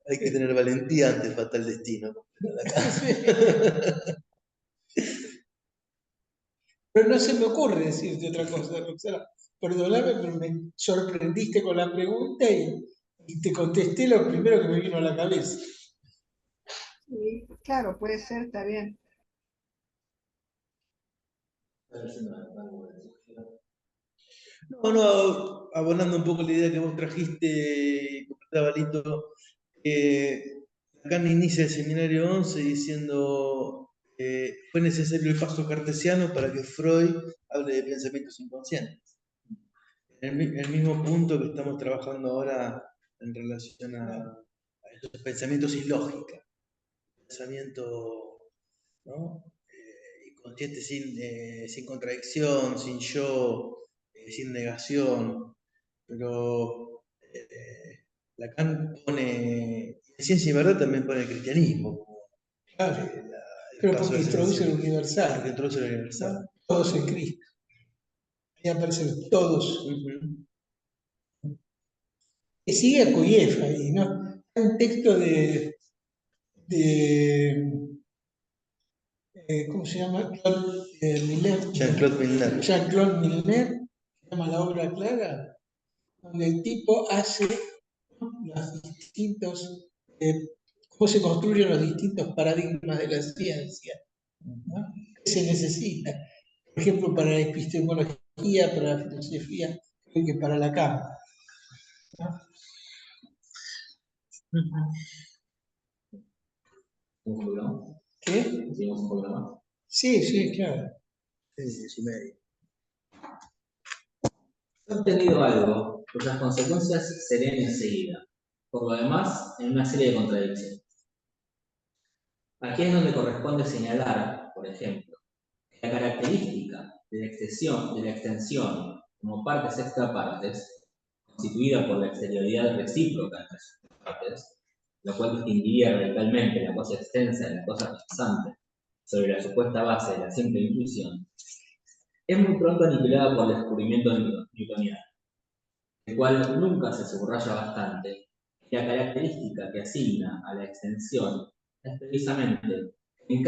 Speaker 2: Hay que tener valentía ante el fatal destino.
Speaker 5: Pero no se me ocurre decirte otra cosa, Roxana. Perdóname, pero me sorprendiste con la pregunta y te contesté lo primero que me vino a la cabeza.
Speaker 7: Sí, claro, puede ser, está bien.
Speaker 2: No, abonando un poco la idea que vos trajiste, comentaba Lito, Lacan inicia el seminario 11 diciendo fue necesario el paso cartesiano para que Freud hable de pensamientos inconscientes. El mismo punto que estamos trabajando ahora en relación a estos pensamientos sin lógica, pensamiento, ¿no? Inconsciente sin contradicción, sin yo, sin negación, pero Lacan pone, ciencia y verdad también pone el cristianismo.
Speaker 5: Claro,
Speaker 2: El
Speaker 5: pero
Speaker 2: paso
Speaker 5: porque introduce el
Speaker 2: esencial,
Speaker 5: universal,
Speaker 2: porque introduce lo universal.
Speaker 5: todos en Cristo. Ahí aparecen todos.
Speaker 2: Ujú.
Speaker 5: Que sigue a Koyev ahí, ¿no? Hay un texto de ¿cómo se llama? Claude Miller.
Speaker 2: Jean-Claude Milner.
Speaker 5: Jean-Claude Milner, se llama La obra clara, donde el tipo hace los distintos, cómo se construyen los distintos paradigmas de la ciencia, ¿no? ¿Qué se necesita? Por ejemplo, para la epistemología, para la filosofía, creo que para la cámara. ¿No?
Speaker 1: ¿Un poquito más?
Speaker 5: ¿Qué?
Speaker 1: ¿Decimos un poquito más?
Speaker 5: Sí, sí, claro.
Speaker 2: Sí, 10:30.
Speaker 1: He obtenido algo cuyas consecuencias se leen enseguida, por lo demás, en una serie de contradicciones. Aquí es donde corresponde señalar, por ejemplo, que la característica de la extensión como partes extrapartes, constituida por la exterioridad recíproca entre sus partes, lo cual distinguiría radicalmente la cosa extensa de la cosa pensante sobre la supuesta base de la simple intuición, es muy pronto aniquilada por el descubrimiento newtoniano, el cual nunca se subraya bastante, y la característica que asigna a la extensión es precisamente que en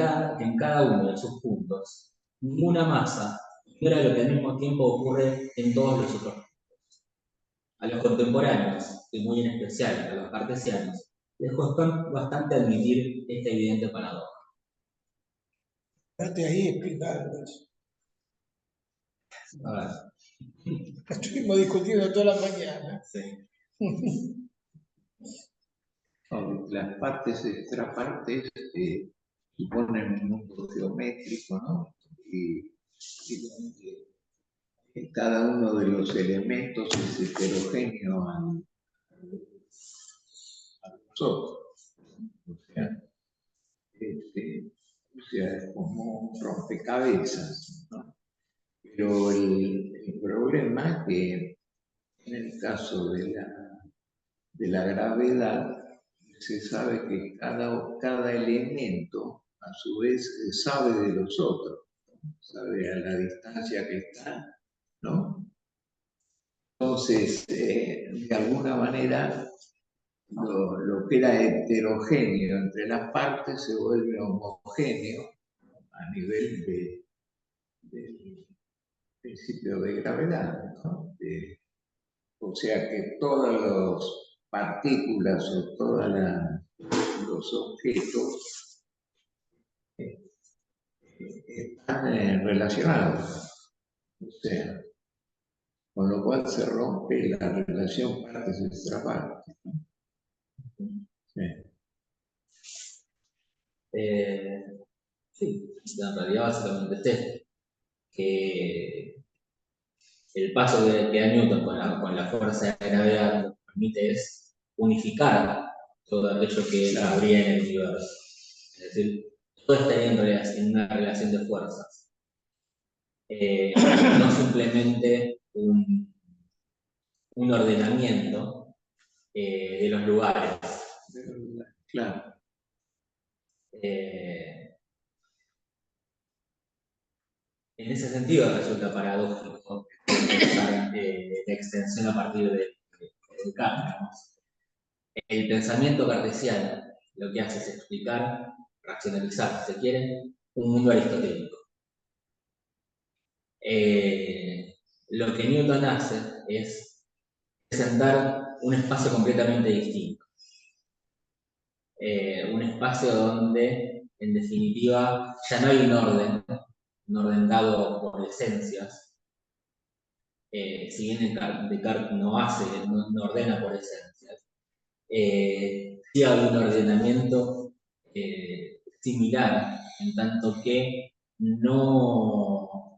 Speaker 1: cada uno de sus puntos ninguna masa ignora lo que al mismo tiempo ocurre en todos los otros puntos. A los contemporáneos, y muy en especial a los cartesianos, les costó bastante admitir esta evidente paradoja.
Speaker 5: Espérate ahí explicando eso.
Speaker 1: A ver,
Speaker 5: Estuvimos discutiendo toda la mañana.
Speaker 1: sí.
Speaker 8: Las partes extrapartes suponen un mundo geométrico, ¿no? Y donde cada uno de los elementos es heterogéneo a los otros. O sea, es como un rompecabezas, ¿no? Pero el problema es que en el caso de la gravedad, se sabe que cada elemento a su vez sabe de los otros, ¿no? Sabe a la distancia que están, ¿no? Entonces, de alguna manera, lo que era heterogéneo entre las partes se vuelve homogéneo a nivel del principio de gravedad, ¿no? O sea que todas las partículas o todos los objetos están relacionados. O sea, con lo cual se rompe la relación partes-extrapartes, ¿no? Sí.
Speaker 1: Sí, en realidad básicamente es esto, que el paso que da Newton con la fuerza de gravedad lo que permite es unificar todo aquello que habría en el universo. Es decir, todo estaría en una relación de fuerzas. No simplemente un ordenamiento de los lugares.
Speaker 8: Claro.
Speaker 1: En ese sentido resulta paradójico pensar la extensión a partir de Descartes. El pensamiento cartesiano lo que hace es explicar, racionalizar, si se quiere, un mundo aristotélico. Lo que Newton hace es presentar un espacio completamente distinto. Un espacio donde, en definitiva, ya no hay un orden dado por esencias. Si bien Descartes no ordena por esencias, sí hay un ordenamiento similar, en tanto que no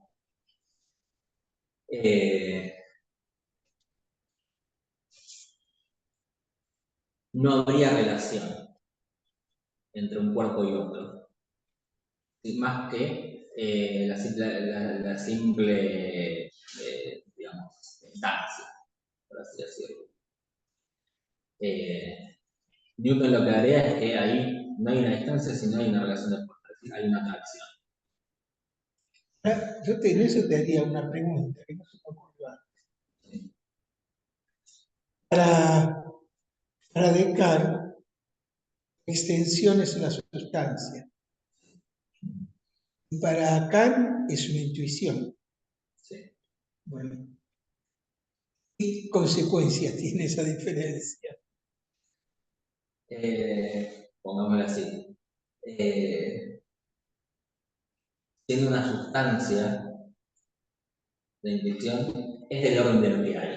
Speaker 1: habría relación entre un cuerpo y otro, más que la simple digamos, instancia, por así decirlo. Newton lo que agrega es que ahí no hay una distancia, sino hay una relación de fuerza, es decir, hay una atracción.
Speaker 5: Yo en eso te haría una pregunta que no se me ocurrió antes. Para Descartes, extensión es una sustancia. Y para Kant es una intuición.
Speaker 1: Sí.
Speaker 5: Bueno, ¿qué consecuencias tiene esa diferencia?
Speaker 1: Pongámoslo así. Siendo una sustancia, la intuición es del orden de lo que hay.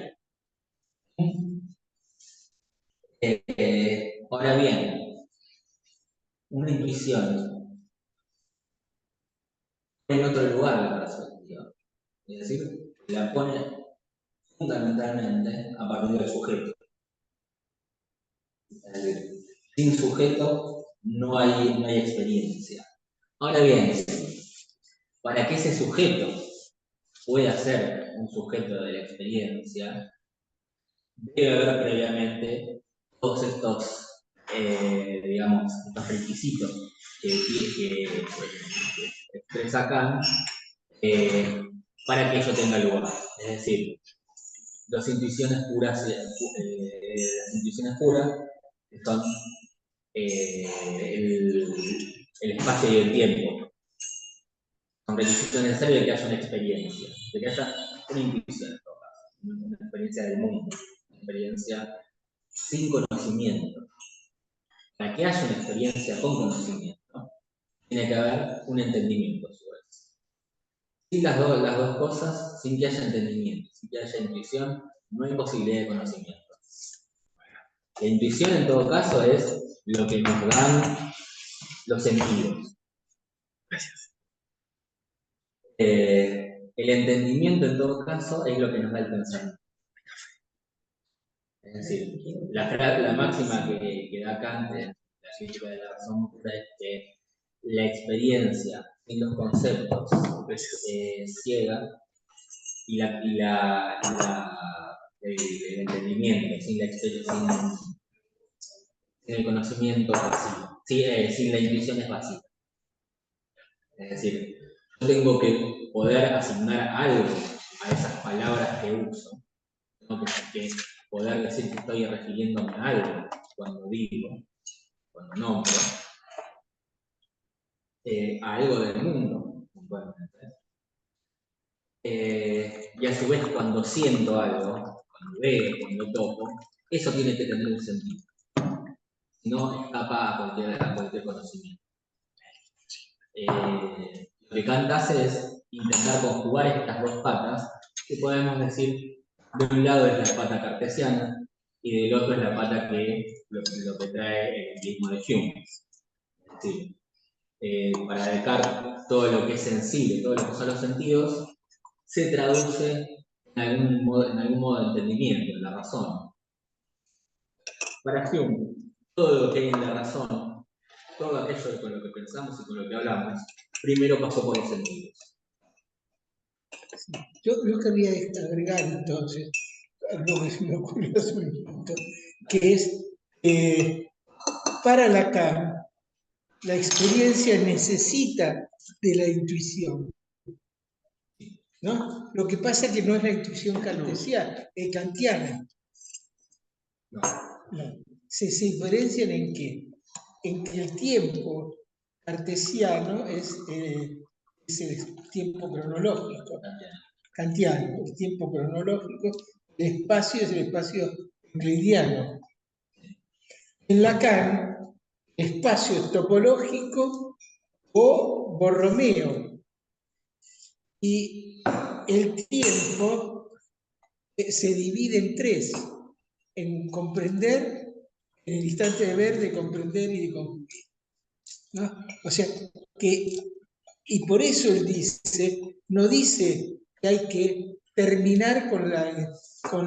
Speaker 1: Ahora bien, una intuición en otro lugar la perspectiva. Es decir, la pone fundamentalmente a partir del sujeto. Es decir, sin sujeto no hay experiencia. Ahora bien, para que ese sujeto pueda ser un sujeto de la experiencia, debe haber previamente todos estos, digamos, estos requisitos que expresa Kant para que ello tenga lugar. Es decir, las intuiciones puras, que son el espacio y el tiempo, son requisitos necesarios de que haya una experiencia, de que haya una intuición en todo caso, una experiencia del mundo, una experiencia sin conocimiento. Para que haya una experiencia con conocimiento, tiene que haber un entendimiento sobre eso. Sin las dos cosas, sin que haya entendimiento, sin que haya intuición, no hay posibilidad de conocimiento. La intuición en todo caso es lo que nos dan los sentidos.
Speaker 5: Gracias.
Speaker 1: El entendimiento en todo caso es lo que nos da el pensamiento. Es decir, la máxima que da Kant en la crítica de la razón pura es que la experiencia sin los conceptos es ciega y el entendimiento sin el conocimiento vacío, sin la intuición es vacío. Es decir, yo tengo que poder asignar algo a esas palabras que uso. Tengo que poder decir que estoy refiriéndome a algo cuando digo, cuando nombro, a algo del mundo, puntualmente. Y a su vez, cuando siento algo, cuando veo, cuando toco, eso tiene que tener un sentido. Si no, escapa a cualquier conocimiento. Lo que Kant hace es intentar conjugar estas dos patas, que podemos decir, de un lado es la pata cartesiana y del otro es la pata lo que trae el empirismo de Hume. Es decir, para Descartes, todo lo que es sensible, todo lo que son los sentidos, se traduce en algún modo de entendimiento, en la razón. Para Hume, todo lo que hay en la razón, todo aquello con lo que pensamos y con lo que hablamos, primero pasó por los sentidos.
Speaker 5: Yo quería agregar entonces algo que se me ocurrió hace un minuto, que es para Lacan la experiencia necesita de la intuición, ¿no? Lo que pasa es que no es la intuición cartesiana, es kantiana.
Speaker 1: No.
Speaker 5: No. Se diferencian en qué? En que el tiempo cartesiano es el tiempo cronológico, kantiano, el tiempo cronológico, el espacio es el espacio euclidiano. En Lacan, el espacio es topológico o borromeo. Y el tiempo se divide en tres, en comprender, en el instante de ver, de comprender y de concluir, ¿no? O sea, y por eso él no dice que hay que terminar con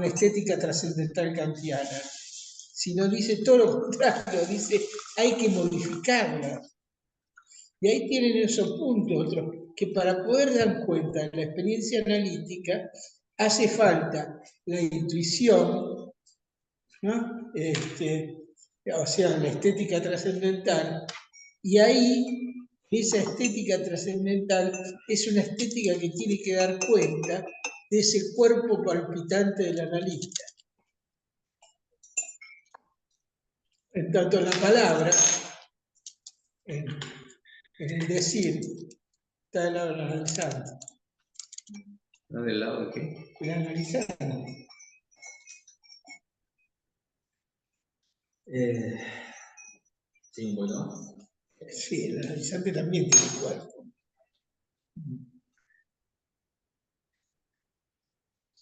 Speaker 5: la estética trascendental kantiana, sino dice todo lo contrario, dice hay que modificarla. Y ahí tienen esos puntos, que para poder dar cuenta de la experiencia analítica hace falta la intuición, ¿no? o sea, la estética trascendental, y ahí esa estética trascendental es una estética que tiene que dar cuenta de ese cuerpo palpitante del analista. En tanto la palabra, en el decir, está del lado del analizante.
Speaker 8: ¿No del lado de qué?
Speaker 5: El analizante.
Speaker 1: Sí, un poquito más.
Speaker 5: Sí, el analizante también tiene cuerpo.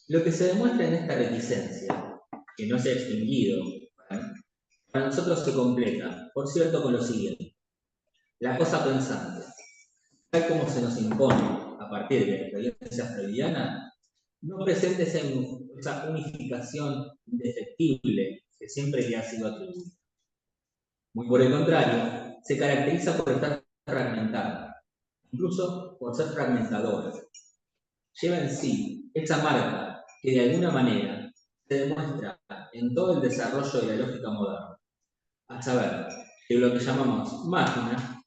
Speaker 1: Lo que se demuestra en esta reticencia, que no se ha extinguido, para nosotros se completa, por cierto, con lo siguiente. La cosa pensante, tal como se nos impone a partir de la experiencia freudiana, no presenta esa unificación indefectible que siempre le ha sido atribuida. Muy por el contrario, se caracteriza por estar fragmentada, incluso por ser fragmentadora. Lleva en sí esa marca que de alguna manera se demuestra en todo el desarrollo de la lógica moderna, a saber, que lo que llamamos máquina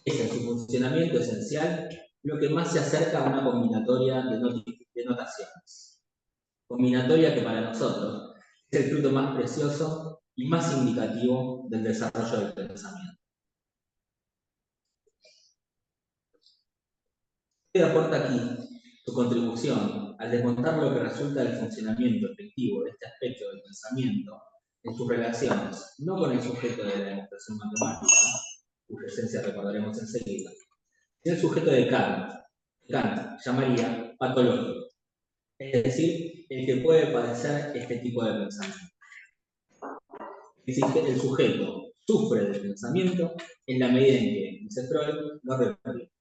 Speaker 1: es en su funcionamiento esencial lo que más se acerca a una combinatoria de notaciones. Combinatoria que para nosotros es el fruto más precioso y más indicativo del desarrollo del pensamiento. Aporta aquí su contribución al desmontar lo que resulta del funcionamiento efectivo de este aspecto del pensamiento en sus relaciones, no con el sujeto de la demostración matemática, cuya esencia recordaremos enseguida, sino el sujeto de Kant. Kant llamaría patológico, es decir, el que puede padecer este tipo de pensamiento. Es decir, el sujeto sufre del pensamiento en la medida en que, dice Freud, lo reprime.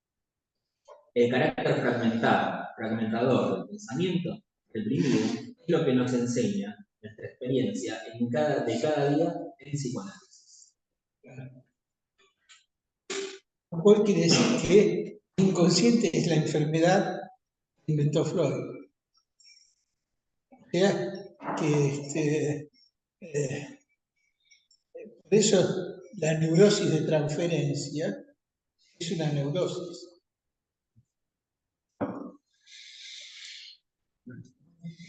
Speaker 1: El carácter fragmentador del pensamiento reprimido es lo que nos enseña nuestra experiencia de cada día en psicoanálisis.
Speaker 5: Lo cual quiere decir que el inconsciente es la enfermedad que inventó Freud. O sea, que por eso la neurosis de transferencia es una neurosis.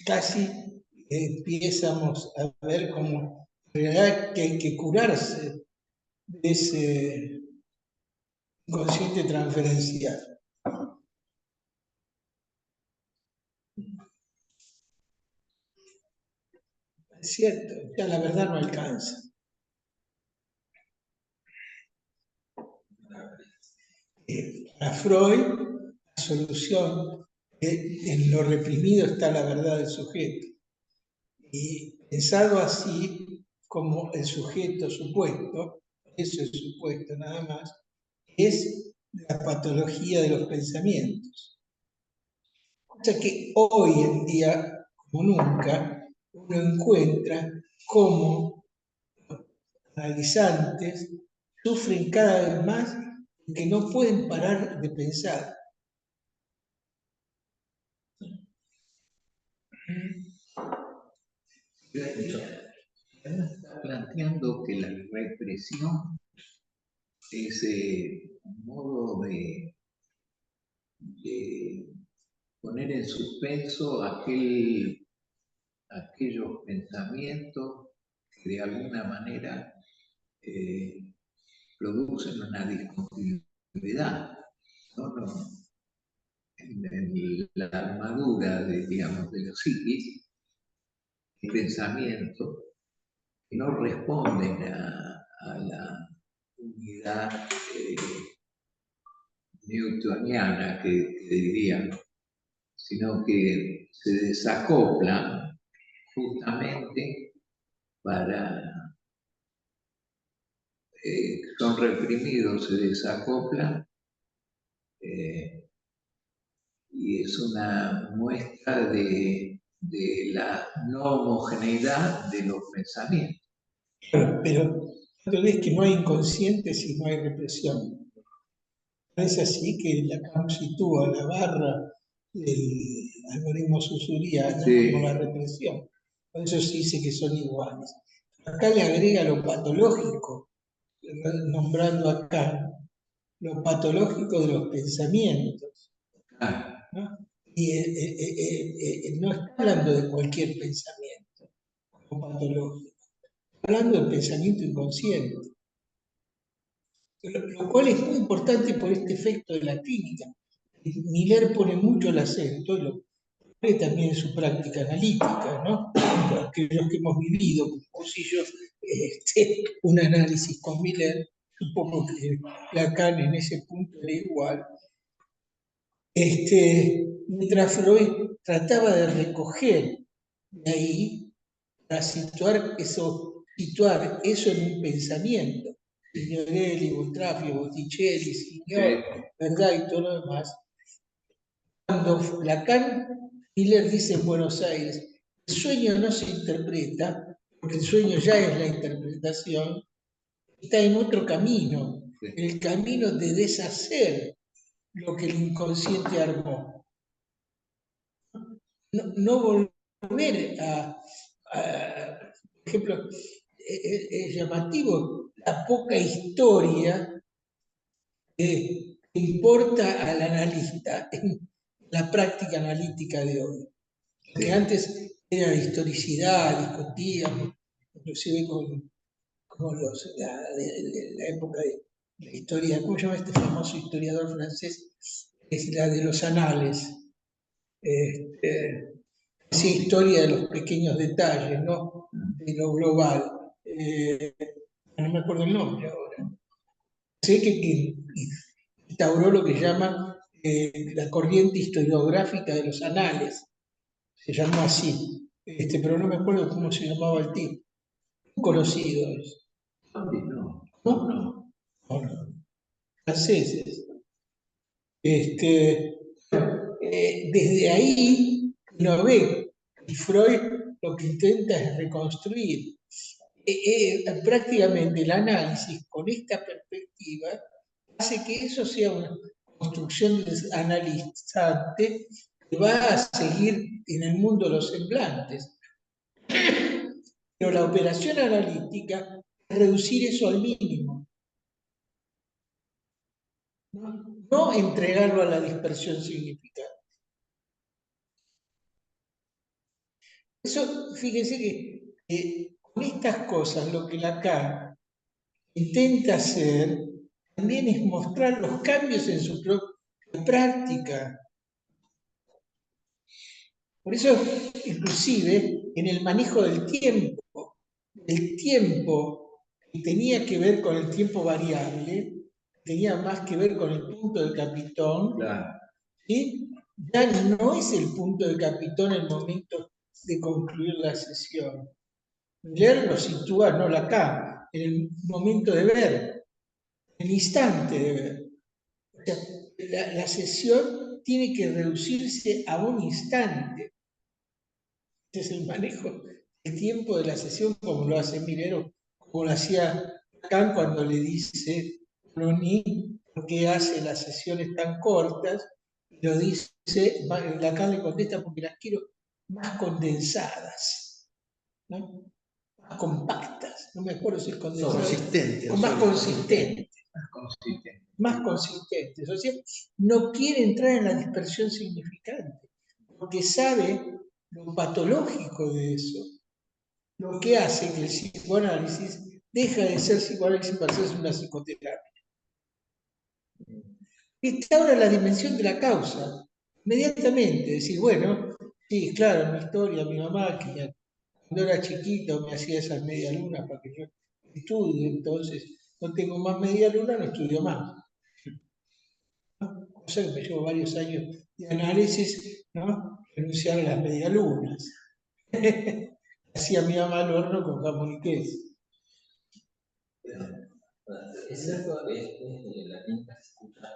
Speaker 5: Casi empiezamos a ver como en realidad que hay que curarse de ese inconsciente transferencial. Es cierto, ya la verdad no alcanza. Para Freud, la solución en lo reprimido está la verdad del sujeto. Y pensado así como el sujeto supuesto, eso es supuesto nada más, es la patología de los pensamientos. O sea que hoy en día, como nunca, uno encuentra cómo los analizantes sufren cada vez más de que no pueden parar de pensar.
Speaker 8: Está planteando que la represión es un modo de poner en suspenso aquellos pensamientos que de alguna manera producen una discontinuidad, ¿no? En la armadura de los psiquis, el pensamiento que no responden a la unidad newtoniana que diríamos, sino que se desacoplan justamente son reprimidos, se desacoplan, y es una muestra de la no homogeneidad de los pensamientos.
Speaker 5: Pero ¿no ves que no hay inconsciente si no hay represión? Es así que Lacan sitúa la barra del algoritmo susuriano
Speaker 8: Sí.
Speaker 5: como la represión. Por eso se dice que son iguales. acá le agrega lo patológico, nombrando acá lo patológico de los pensamientos, ¿no? Y no está hablando de cualquier pensamiento como patológico, está hablando del pensamiento inconsciente, lo cual es muy importante por este efecto de la clínica. Miller pone mucho el acento, y lo pone también en su práctica analítica, ¿no? Aquellos que hemos vivido, como vos y yo, un análisis con Miller, supongo que Lacan en ese punto era igual. Mientras Freud trataba de recoger de ahí para situar eso en un pensamiento, Signorelli, Boltraffio, Botticelli, Signor, ¿verdad? Y todo lo demás. Cuando Lacan, Miller dice en Buenos Aires, el sueño no se interpreta, porque el sueño ya es la interpretación, está en otro camino, el camino de deshacer lo que el inconsciente armó. No volver por ejemplo, es llamativo la poca historia que importa al analista en la práctica analítica de hoy. Que antes era historicidad, discutíamos, inclusive con la época de la historia, ¿cómo se llama este famoso historiador francés? Es la de los anales. Sí, historia de los pequeños detalles, ¿no? De lo global. No me acuerdo el nombre ahora. Sé que instauró lo que llaman la corriente historiográfica de los anales. Se llamó así. Pero no me acuerdo cómo se llamaba el tipo. Muy conocido es.
Speaker 8: No,
Speaker 5: ¿No?
Speaker 8: no.
Speaker 5: No. Franceses. Desde ahí uno ve que Freud lo que intenta es reconstruir prácticamente el análisis con esta perspectiva hace que eso sea una construcción analizante que va a seguir en el mundo de los semblantes. Pero la operación analítica es reducir eso al mínimo. No entregarlo a la dispersión significativa. Eso, fíjense que con estas cosas lo que Lacan intenta hacer también es mostrar los cambios en su propia práctica. Por eso, inclusive, en el manejo del tiempo, el tiempo que tenía que ver con el tiempo variable, tenía más que ver con el punto del capitón,
Speaker 8: Claro.
Speaker 5: ¿sí? Ya no es el punto del capitón el momento de concluir la sesión. Miller lo sitúa, no Lacan, en el momento de ver, en el instante de ver. O sea, la sesión tiene que reducirse a un instante. Este es el manejo del tiempo de la sesión, como lo hace Miller, como lo hacía Lacan cuando le dice a Loni por qué hace las sesiones tan cortas, y lo dice, Lacan le contesta porque las quiero más condensadas, ¿no? Más compactas, no me acuerdo si es condensadas,
Speaker 2: Consistente.
Speaker 5: o más consistentes.
Speaker 8: Consistente.
Speaker 5: Más consistentes. O sea, no quiere entrar en la dispersión significante, porque sabe lo patológico de eso, lo que hace que el psicoanálisis deja de ser psicoanálisis para hacerse una psicoterapia. Instaura la dimensión de la causa, inmediatamente, decir, bueno, sí, claro, mi historia, mi mamá, que cuando era chiquito me hacía esas media lunas para que yo estudie, entonces no tengo más media luna, no estudio más. Cosa que me llevo varios años de análisis, ¿no? Renunciar a las medialunas. Hacía mi mamá al horno con jamón y queso.
Speaker 1: Es cierto, la clínica se escucha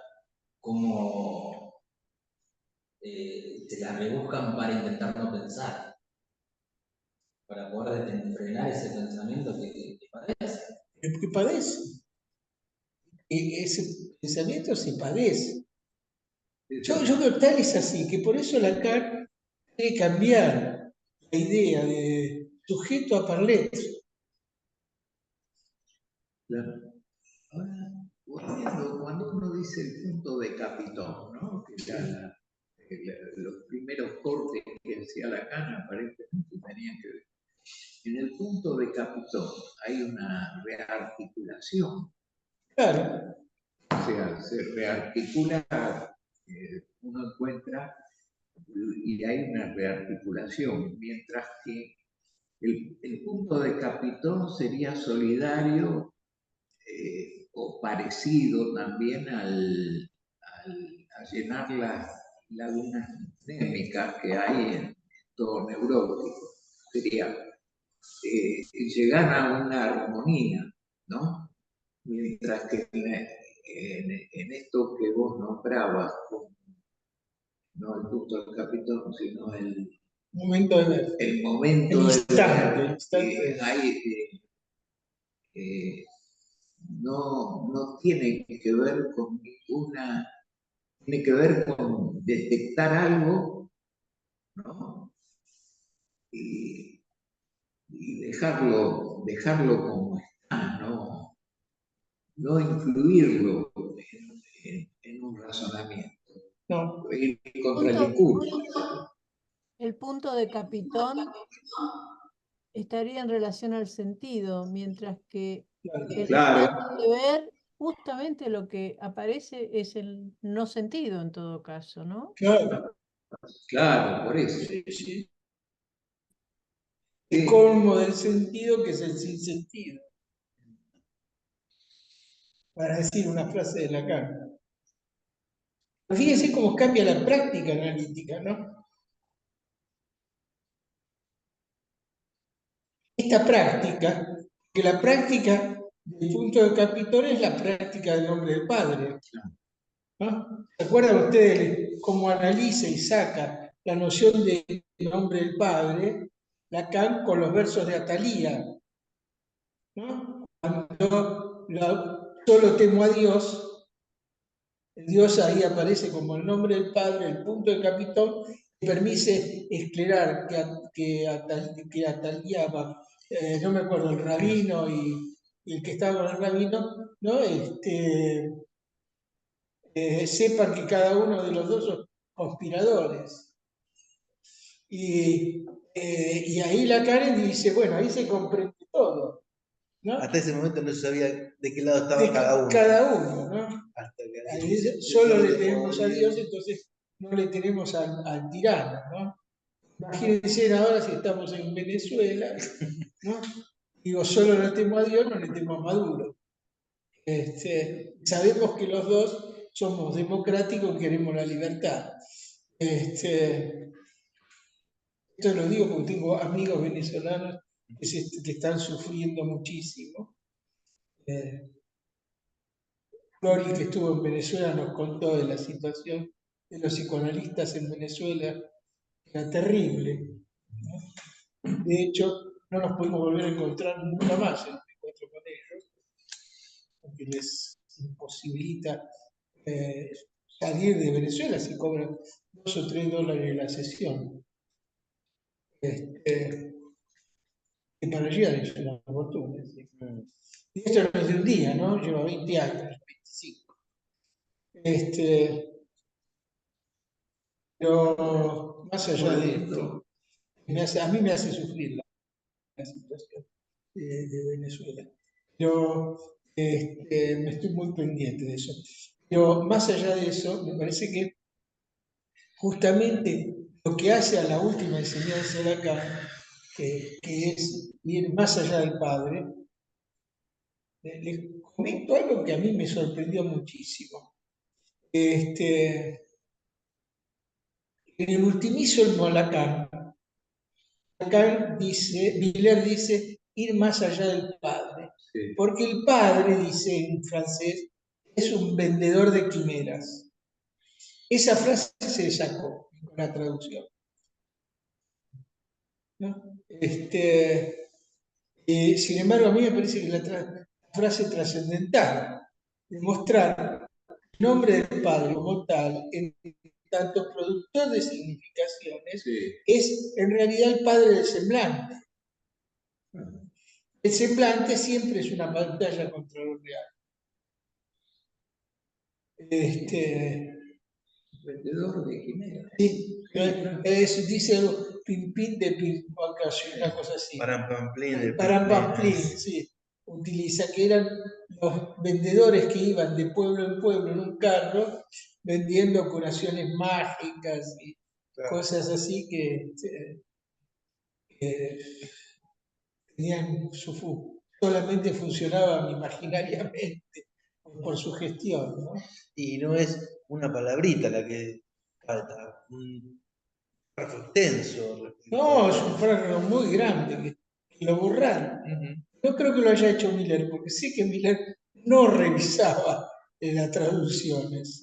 Speaker 1: como se la rebuscan para intentar no pensar, para poder frenar ese pensamiento que padece.
Speaker 5: Que padece. Ese pensamiento se padece. Yo creo que tal es así, que por eso Lacan quiere cambiar la idea de sujeto a parler.
Speaker 8: Claro. Ahora, volviendo, cuando uno dice el punto de Capitón, ¿no? Que ya los primeros cortes que hacía Lacan aparentemente tenían que ver. En el punto de Capitón hay una rearticulación.
Speaker 5: Claro,
Speaker 8: O sea, se rearticula, uno encuentra y hay una rearticulación, mientras que el punto de Capitón sería solidario o parecido también a llenar las lagunas némicas que hay en todo neurótico. Sería llegar a una armonía, ¿no? Mientras que en esto que vos nombrabas, no el punto del Capitón, sino
Speaker 5: momento de ver.
Speaker 8: el momento
Speaker 5: El
Speaker 8: de
Speaker 5: instante,
Speaker 8: ver,
Speaker 5: el instante.
Speaker 8: no tiene que ver con ninguna, tiene que ver con detectar algo, ¿no? Y dejarlo como está, no incluirlo en un razonamiento,
Speaker 5: No,
Speaker 8: ir contra el discurso.
Speaker 9: El punto de Capitón estaría en relación al sentido, mientras que el
Speaker 8: Claro,
Speaker 9: instante de ver, justamente lo que aparece es el no sentido en todo caso, ¿no?
Speaker 5: claro.
Speaker 8: claro, por eso.
Speaker 5: Sí, sí.
Speaker 8: Sí.
Speaker 5: El colmo del sentido que es el sinsentido. Para decir una frase de Lacan. Fíjense cómo cambia la práctica analítica, ¿no? Esta práctica, que la práctica del punto de Capitón es la práctica del nombre del Padre. ¿No? ¿Se acuerdan ustedes cómo analiza y saca la noción de nombre del Padre? Lacan con los versos de Atalía, ¿no? Cuando solo temo a Dios, Dios ahí aparece como el nombre del Padre, el punto de Capitón, que permite esclarecer que Atalía, no me acuerdo, el rabino y el que estaba con el rabino, ¿no? Sepan que cada uno de los dos son conspiradores. Y ahí Lacan dice, bueno, ahí se comprende todo, ¿no?
Speaker 2: Hasta ese momento no se sabía de qué lado estaba
Speaker 5: De
Speaker 2: cada uno.
Speaker 5: cada uno, ¿no?
Speaker 2: Hasta que
Speaker 5: Ahí
Speaker 2: ahí
Speaker 5: dice, solo le tenemos a Dios, entonces no le tenemos al tirano, ¿no? Imagínense ahora si estamos en Venezuela, ¿no? Digo, solo le temo a Dios, no le temo a Maduro. Sabemos que los dos somos democráticos y queremos la libertad. Esto lo digo porque tengo amigos venezolanos que están sufriendo muchísimo. Flori, que estuvo en Venezuela, nos contó de la situación de los psicoanalistas en Venezuela. Era terrible, ¿no? De hecho, no nos pudimos volver a encontrar nunca más en el encuentro con ellos, porque les imposibilita salir de Venezuela si cobran $2 o $3 la sesión. Que para allá es una fortuna. ¿Sí? Y esto no es de un día, ¿no? Lleva 20 años, 25. Pero más allá de esto, a mí me hace sufrir la situación de Venezuela. Pero me estoy muy pendiente de eso. Pero más allá de eso, me parece que justamente lo que hace a la última enseñanza de Lacan, que es ir más allá del Padre, les comento algo que a mí me sorprendió muchísimo. En el ultimísimo Lacan, Villers dice ir más allá del Padre.
Speaker 8: Sí.
Speaker 5: Porque el Padre, dice en francés, es un vendedor de quimeras. Esa frase se sacó con la traducción, ¿no? Sin embargo, a mí me parece que la frase trascendental, demostrar el nombre del Padre como tal, en tanto productor de significaciones,
Speaker 8: Sí.
Speaker 5: es en realidad el Padre del semblante. El semblante siempre es una pantalla contra lo real.
Speaker 8: Vendedor de quimera.
Speaker 5: Sí, dice algo, pimpín de Pimpacacio, una cosa así.
Speaker 2: Parampamplín, de
Speaker 5: Parampamplín,
Speaker 2: Pamplín.
Speaker 5: sí. Utiliza que eran los vendedores que iban de pueblo en pueblo en un carro vendiendo curaciones mágicas y
Speaker 2: Claro.
Speaker 5: cosas así que tenían solamente funcionaban imaginariamente por su gestión, ¿no?
Speaker 2: Y no es una palabrita la que falta, un párrafo extenso.
Speaker 5: No, es un párrafo muy grande que lo borraron.
Speaker 2: Ujú.
Speaker 5: No creo que lo haya hecho Miller, porque sé que Miller no revisaba las traducciones.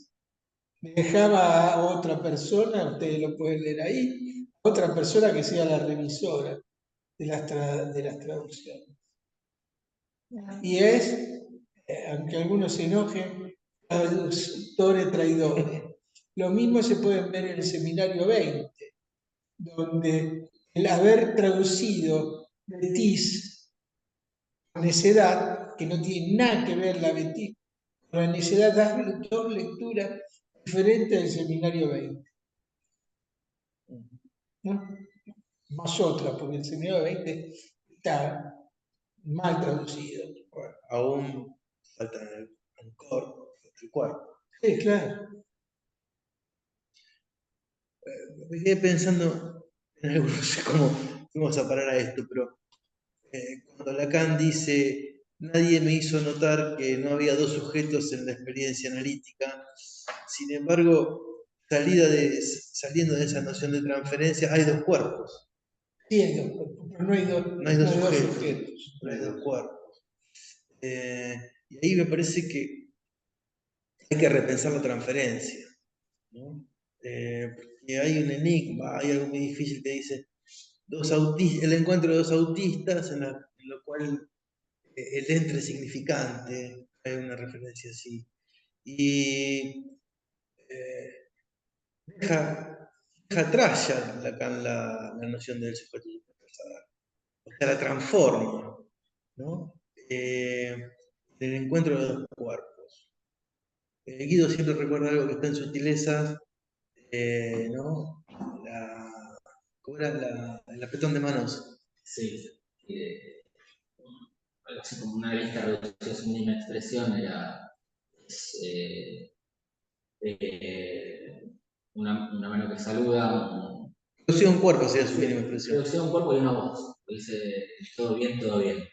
Speaker 5: Dejaba a otra persona, ustedes lo pueden leer ahí, a otra persona que sea la revisora de las traducciones. Y es, aunque algunos se enojen, traductores traidores. Lo mismo se puede ver en el seminario 20, donde el haber traducido Betis con necedad, que no tiene nada que ver la Betis, con la necedad da dos lecturas diferentes del seminario 20. ¿No? Más otra, porque el seminario 20 está mal traducido.
Speaker 2: Bueno, aún falta el coro, el cuarto.
Speaker 5: Sí, claro.
Speaker 2: Me quedé pensando en algo, no sé cómo fuimos a parar a esto, pero cuando Lacan dice, nadie me hizo notar que no había dos sujetos en la experiencia analítica, sin embargo, saliendo de esa noción de transferencia, hay dos cuerpos.
Speaker 5: Sí, hay dos cuerpos, pero no hay dos,
Speaker 2: No hay dos
Speaker 5: no hay
Speaker 2: sujetos, no hay dos cuerpos. Y ahí me parece que hay que repensar la transferencia, ¿no? Porque hay un enigma, hay algo muy difícil que dice el encuentro de dos autistas en lo cual el entre es significante, hay una referencia así. Y deja atrás ya Lacan la noción del sujeto superpersonal, o sea, la transforma, ¿no? El encuentro de dos cuerpos. Guido siempre recuerda algo que está en Sutilezas, ¿no? ¿Cómo era? El apretón de manos.
Speaker 1: Sí. Algo así como una lista reducida a su mínima expresión una mano que saluda,
Speaker 2: Reducido a un cuerpo sería su mínima expresión.
Speaker 1: reducción a un cuerpo y una voz. Dice, todo bien, todo bien.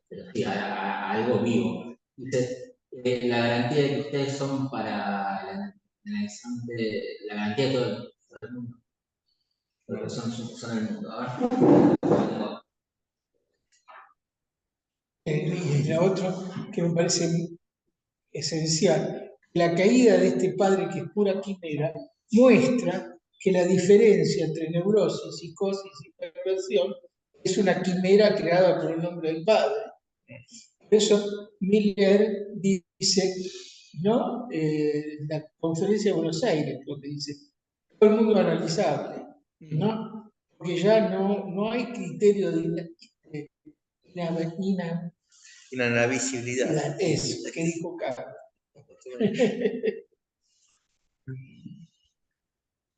Speaker 1: Pero sí, algo vivo. Dice, la garantía de que ustedes son para la analizante, la garantía de todo el mundo. Porque son el mundo. A ver.
Speaker 5: Y la otra que me parece esencial, la caída de este padre que es pura quimera muestra que la diferencia entre neurosis, psicosis y perversión es una quimera creada por el nombre del padre. Por eso Miller dice, ¿no? La conferencia de Buenos Aires, lo que dice, todo el mundo analizable, ¿no? Porque ya no hay criterio de
Speaker 2: inanavisibilidad.
Speaker 5: Eso, que dijo Carlos.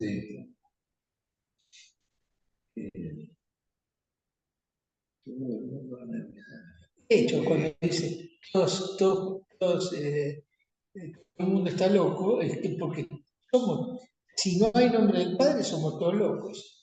Speaker 8: Sí.
Speaker 5: De hecho, cuando dice todo el mundo está loco, es que porque si no hay nombre del Padre, somos todos locos.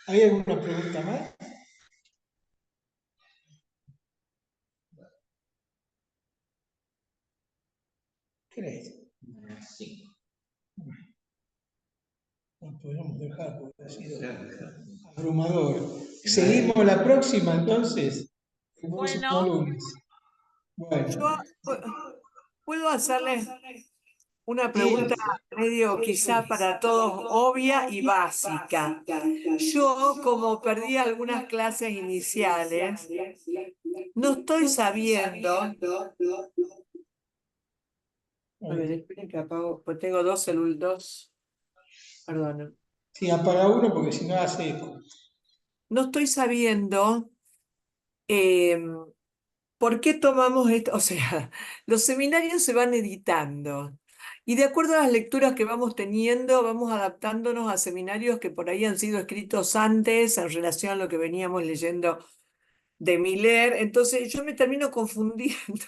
Speaker 5: ¿Hay alguna pregunta más? ¿Qué es?
Speaker 1: Sí.
Speaker 5: No podemos dejar porque ha sido abrumador. Seguimos la próxima entonces, el próximo
Speaker 4: Bueno.
Speaker 5: lunes. Bueno.
Speaker 3: Yo puedo hacerles Una pregunta medio quizá para todos obvia y básica. Yo, como perdí algunas clases iniciales, no estoy sabiendo. A ver, esperen que apago, pues tengo dos, perdón.
Speaker 5: Sí, apaga uno porque si no hace eco.
Speaker 3: No estoy sabiendo por qué tomamos esto. O sea, los seminarios se van editando. Y de acuerdo a las lecturas que vamos teniendo, vamos adaptándonos a seminarios que por ahí han sido escritos antes en relación a lo que veníamos leyendo de Miller. Entonces yo me termino confundiendo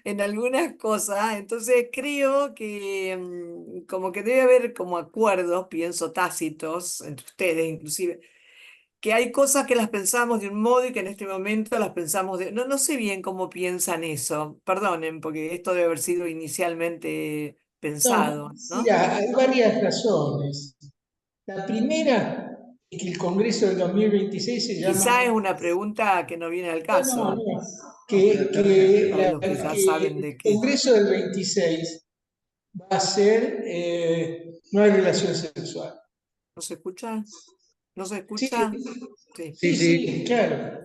Speaker 3: en algunas cosas. Entonces creo que como que debe haber como acuerdos, pienso, tácitos, entre ustedes inclusive, que hay cosas que las pensamos de un modo y que en este momento las pensamos de... No, no sé bien cómo piensan eso. Perdonen, porque esto debe haber sido inicialmente
Speaker 5: No,
Speaker 3: pensado, ¿no?
Speaker 5: mira, hay varias razones. La primera es que el Congreso del 2026 se
Speaker 3: Quizá
Speaker 5: llama...
Speaker 3: es una pregunta que no viene al
Speaker 5: No,
Speaker 3: caso para los que ya
Speaker 5: que
Speaker 3: saben
Speaker 5: el
Speaker 3: de qué.
Speaker 5: Congreso del 26 va a ser no hay relación sexual.
Speaker 3: ¿No se escucha? ¿No se
Speaker 5: Sí,
Speaker 3: escucha? Sí.
Speaker 5: sí, claro.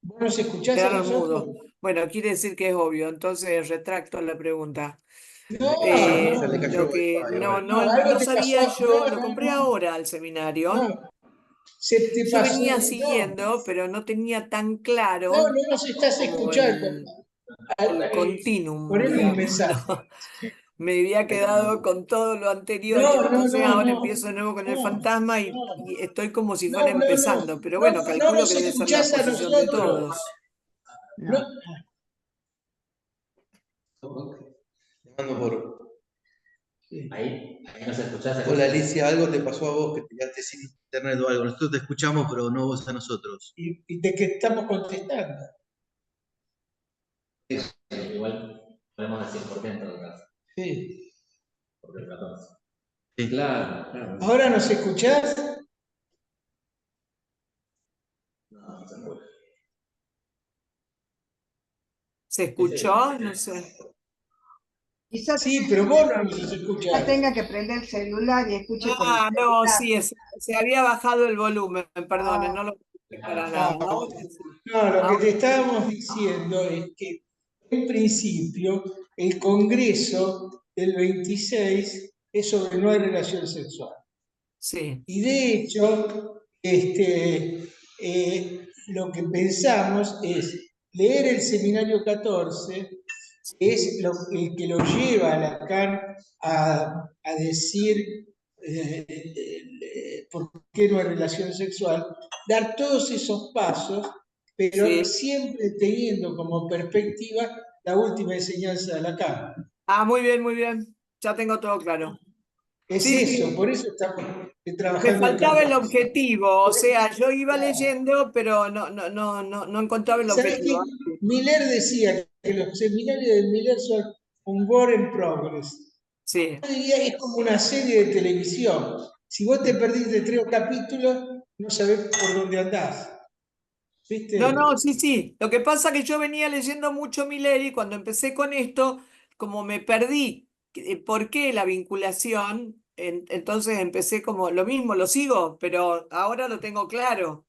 Speaker 5: ¿Vos nos escuchás a
Speaker 3: Quedaron
Speaker 5: nosotros?
Speaker 3: mudos. Bueno, quiere decir que es obvio, entonces retracto la pregunta.
Speaker 5: No,
Speaker 2: Se le cayó
Speaker 3: Lo
Speaker 2: el
Speaker 3: que
Speaker 2: wifi ahora.
Speaker 5: algo
Speaker 3: no
Speaker 5: te
Speaker 3: sabía
Speaker 5: pasó.
Speaker 3: yo, lo compré ahora al seminario.
Speaker 5: No, se te
Speaker 3: Yo
Speaker 5: pasó.
Speaker 3: venía
Speaker 5: No,
Speaker 3: siguiendo, pero no tenía tan
Speaker 5: no,
Speaker 3: claro
Speaker 5: no nos estás
Speaker 3: como
Speaker 5: escuchando.
Speaker 3: el continuum,
Speaker 5: Poneme un
Speaker 3: digamos,
Speaker 5: mensaje.
Speaker 3: ¿no? Me había quedado con todo lo anterior y
Speaker 5: No, no,
Speaker 3: entonces
Speaker 5: no,
Speaker 3: ahora
Speaker 5: no.
Speaker 3: empiezo de nuevo con el
Speaker 5: No,
Speaker 3: fantasma y estoy como si
Speaker 5: no,
Speaker 3: fuera
Speaker 5: no, no.
Speaker 3: empezando. Pero
Speaker 5: No,
Speaker 3: bueno,
Speaker 5: no
Speaker 3: calculo
Speaker 5: nos
Speaker 3: que debe ser la
Speaker 5: escuchás a
Speaker 3: posición de
Speaker 5: nosotros.
Speaker 3: todos.
Speaker 5: No,
Speaker 2: Te mando por...
Speaker 1: Ahí no se escucha.
Speaker 2: Hola Alicia, algo te pasó a vos que te quedaste sin internet o algo. Nosotros te escuchamos, pero no vos a nosotros.
Speaker 5: y de qué estamos contestando.
Speaker 1: Igual podemos decir por qué en todo caso.
Speaker 5: Sí.
Speaker 1: Porque el 14.
Speaker 2: Sí.
Speaker 1: Claro, claro.
Speaker 5: ¿Ahora nos escuchás?
Speaker 1: No, no se puede.
Speaker 3: ¿Se escuchó? No sé.
Speaker 7: Quizás
Speaker 5: Sí, pero vos no nos escuchás.
Speaker 7: tenga que prender el celular y escuche por el
Speaker 3: Ah, no,
Speaker 7: celular.
Speaker 3: sí, se había bajado el volumen, perdonen,
Speaker 7: Ah,
Speaker 3: no lo escuché para
Speaker 5: Ah,
Speaker 3: nada. Ahora sí.
Speaker 5: no, lo que
Speaker 3: Ahora
Speaker 5: te estábamos diciendo es que en principio el Congreso del 26 es sobre no hay relación sexual.
Speaker 3: sí,
Speaker 5: Y de hecho, lo que pensamos es leer el seminario 14, que es el que lo lleva a Lacan a decir por qué no hay relación sexual, dar todos esos pasos, pero
Speaker 3: sí.
Speaker 5: siempre teniendo como perspectiva la última enseñanza de Lacan.
Speaker 3: Ah, muy bien, muy bien. Ya tengo todo claro.
Speaker 5: Es
Speaker 3: Sí,
Speaker 5: eso,
Speaker 3: sí.
Speaker 5: por eso estamos
Speaker 3: Me
Speaker 5: trabajando en
Speaker 3: faltaba el
Speaker 5: 14.
Speaker 3: objetivo, o sea, yo iba
Speaker 5: Claro.
Speaker 3: leyendo, pero no encontraba el
Speaker 5: ¿Sabes qué?
Speaker 3: objetivo.
Speaker 5: Miller decía que los seminarios de Miller son un work in progress.
Speaker 3: Sí.
Speaker 5: Yo diría que es como una serie de televisión. Si vos te perdiste 3 capítulos, no sabés por dónde andás.
Speaker 3: No,
Speaker 5: ¿Viste?
Speaker 3: no, sí, sí. Lo que pasa es que yo venía leyendo mucho Miller y cuando empecé con esto, como me perdí por qué la vinculación, entonces empecé como lo mismo, lo sigo, pero ahora lo tengo claro.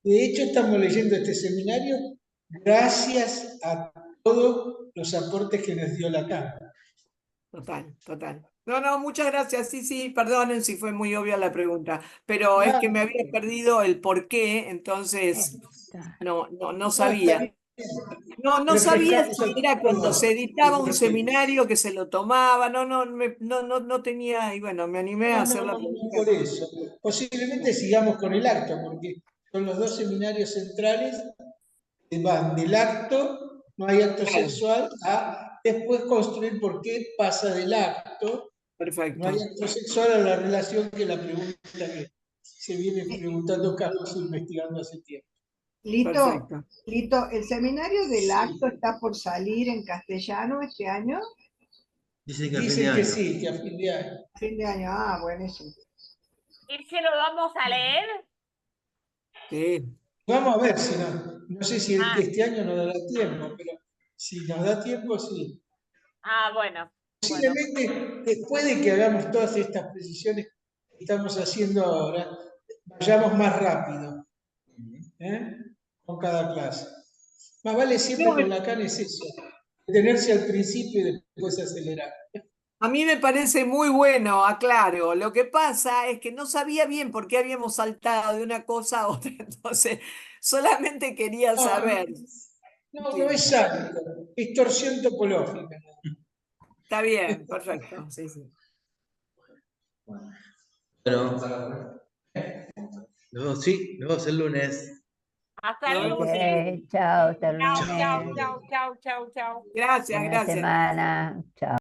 Speaker 5: De hecho, estamos leyendo este seminario gracias a todos los aportes que nos dio Lacan.
Speaker 3: Total, total. No, no, muchas gracias. Sí, sí, perdonen si fue muy obvia la pregunta, pero es
Speaker 5: No,
Speaker 3: que me había perdido el por qué, entonces no
Speaker 5: no, está
Speaker 3: sabía.
Speaker 5: bien.
Speaker 3: No sabía
Speaker 5: Refrescamos
Speaker 3: si
Speaker 5: a
Speaker 3: era cuando se
Speaker 5: todos.
Speaker 3: editaba un
Speaker 5: Perfecto.
Speaker 3: seminario que se lo tomaba, no tenía, y bueno, me animé a
Speaker 5: No,
Speaker 3: hacer
Speaker 5: no,
Speaker 3: la
Speaker 5: no, no,
Speaker 3: pregunta.
Speaker 5: por eso. Posiblemente sigamos con el acto, porque son los 2 seminarios centrales que van del acto, no hay acto
Speaker 3: Claro,
Speaker 5: sexual, a después construir por qué pasa del acto, no hay
Speaker 3: perfecto,
Speaker 5: acto sexual, a la relación que la pregunta que se viene preguntando Carlos investigando hace tiempo.
Speaker 7: Lito,
Speaker 3: perfecto.
Speaker 7: Lito, ¿el seminario del acto
Speaker 5: Sí.
Speaker 7: está por salir en castellano este año?
Speaker 2: Dicen que a fin de
Speaker 5: Dicen que
Speaker 2: año.
Speaker 5: sí, que a fin de año.
Speaker 7: Fin de año, ah, buenísimo.
Speaker 4: ¿Y si lo vamos a leer?
Speaker 3: Sí.
Speaker 5: Vamos a ver si no sé si
Speaker 4: Ah,
Speaker 5: este año nos dará tiempo, pero si nos da tiempo, sí.
Speaker 4: bueno.
Speaker 5: Posiblemente después de que hagamos todas estas precisiones que estamos haciendo ahora, vayamos más rápido, ¿eh? Con cada clase. Más vale siempre con Lacan es eso, detenerse al principio y después acelerar.
Speaker 3: A mí me parece muy bueno, aclaro. Lo que pasa es que no sabía bien por qué habíamos saltado de una cosa a otra, entonces solamente quería saber.
Speaker 5: No es hábito, es torsión topológica.
Speaker 3: Está bien, perfecto. Sí, sí.
Speaker 2: Bueno, nos vemos el lunes.
Speaker 4: Hasta el
Speaker 3: Nos vemos.
Speaker 4: lunes.
Speaker 10: Ok, chao, hasta el
Speaker 4: Chau, chau,
Speaker 10: lunes.
Speaker 4: chau, chau, chau, chau.
Speaker 3: Gracias,
Speaker 10: Buena
Speaker 3: gracias.
Speaker 10: semana. Chao.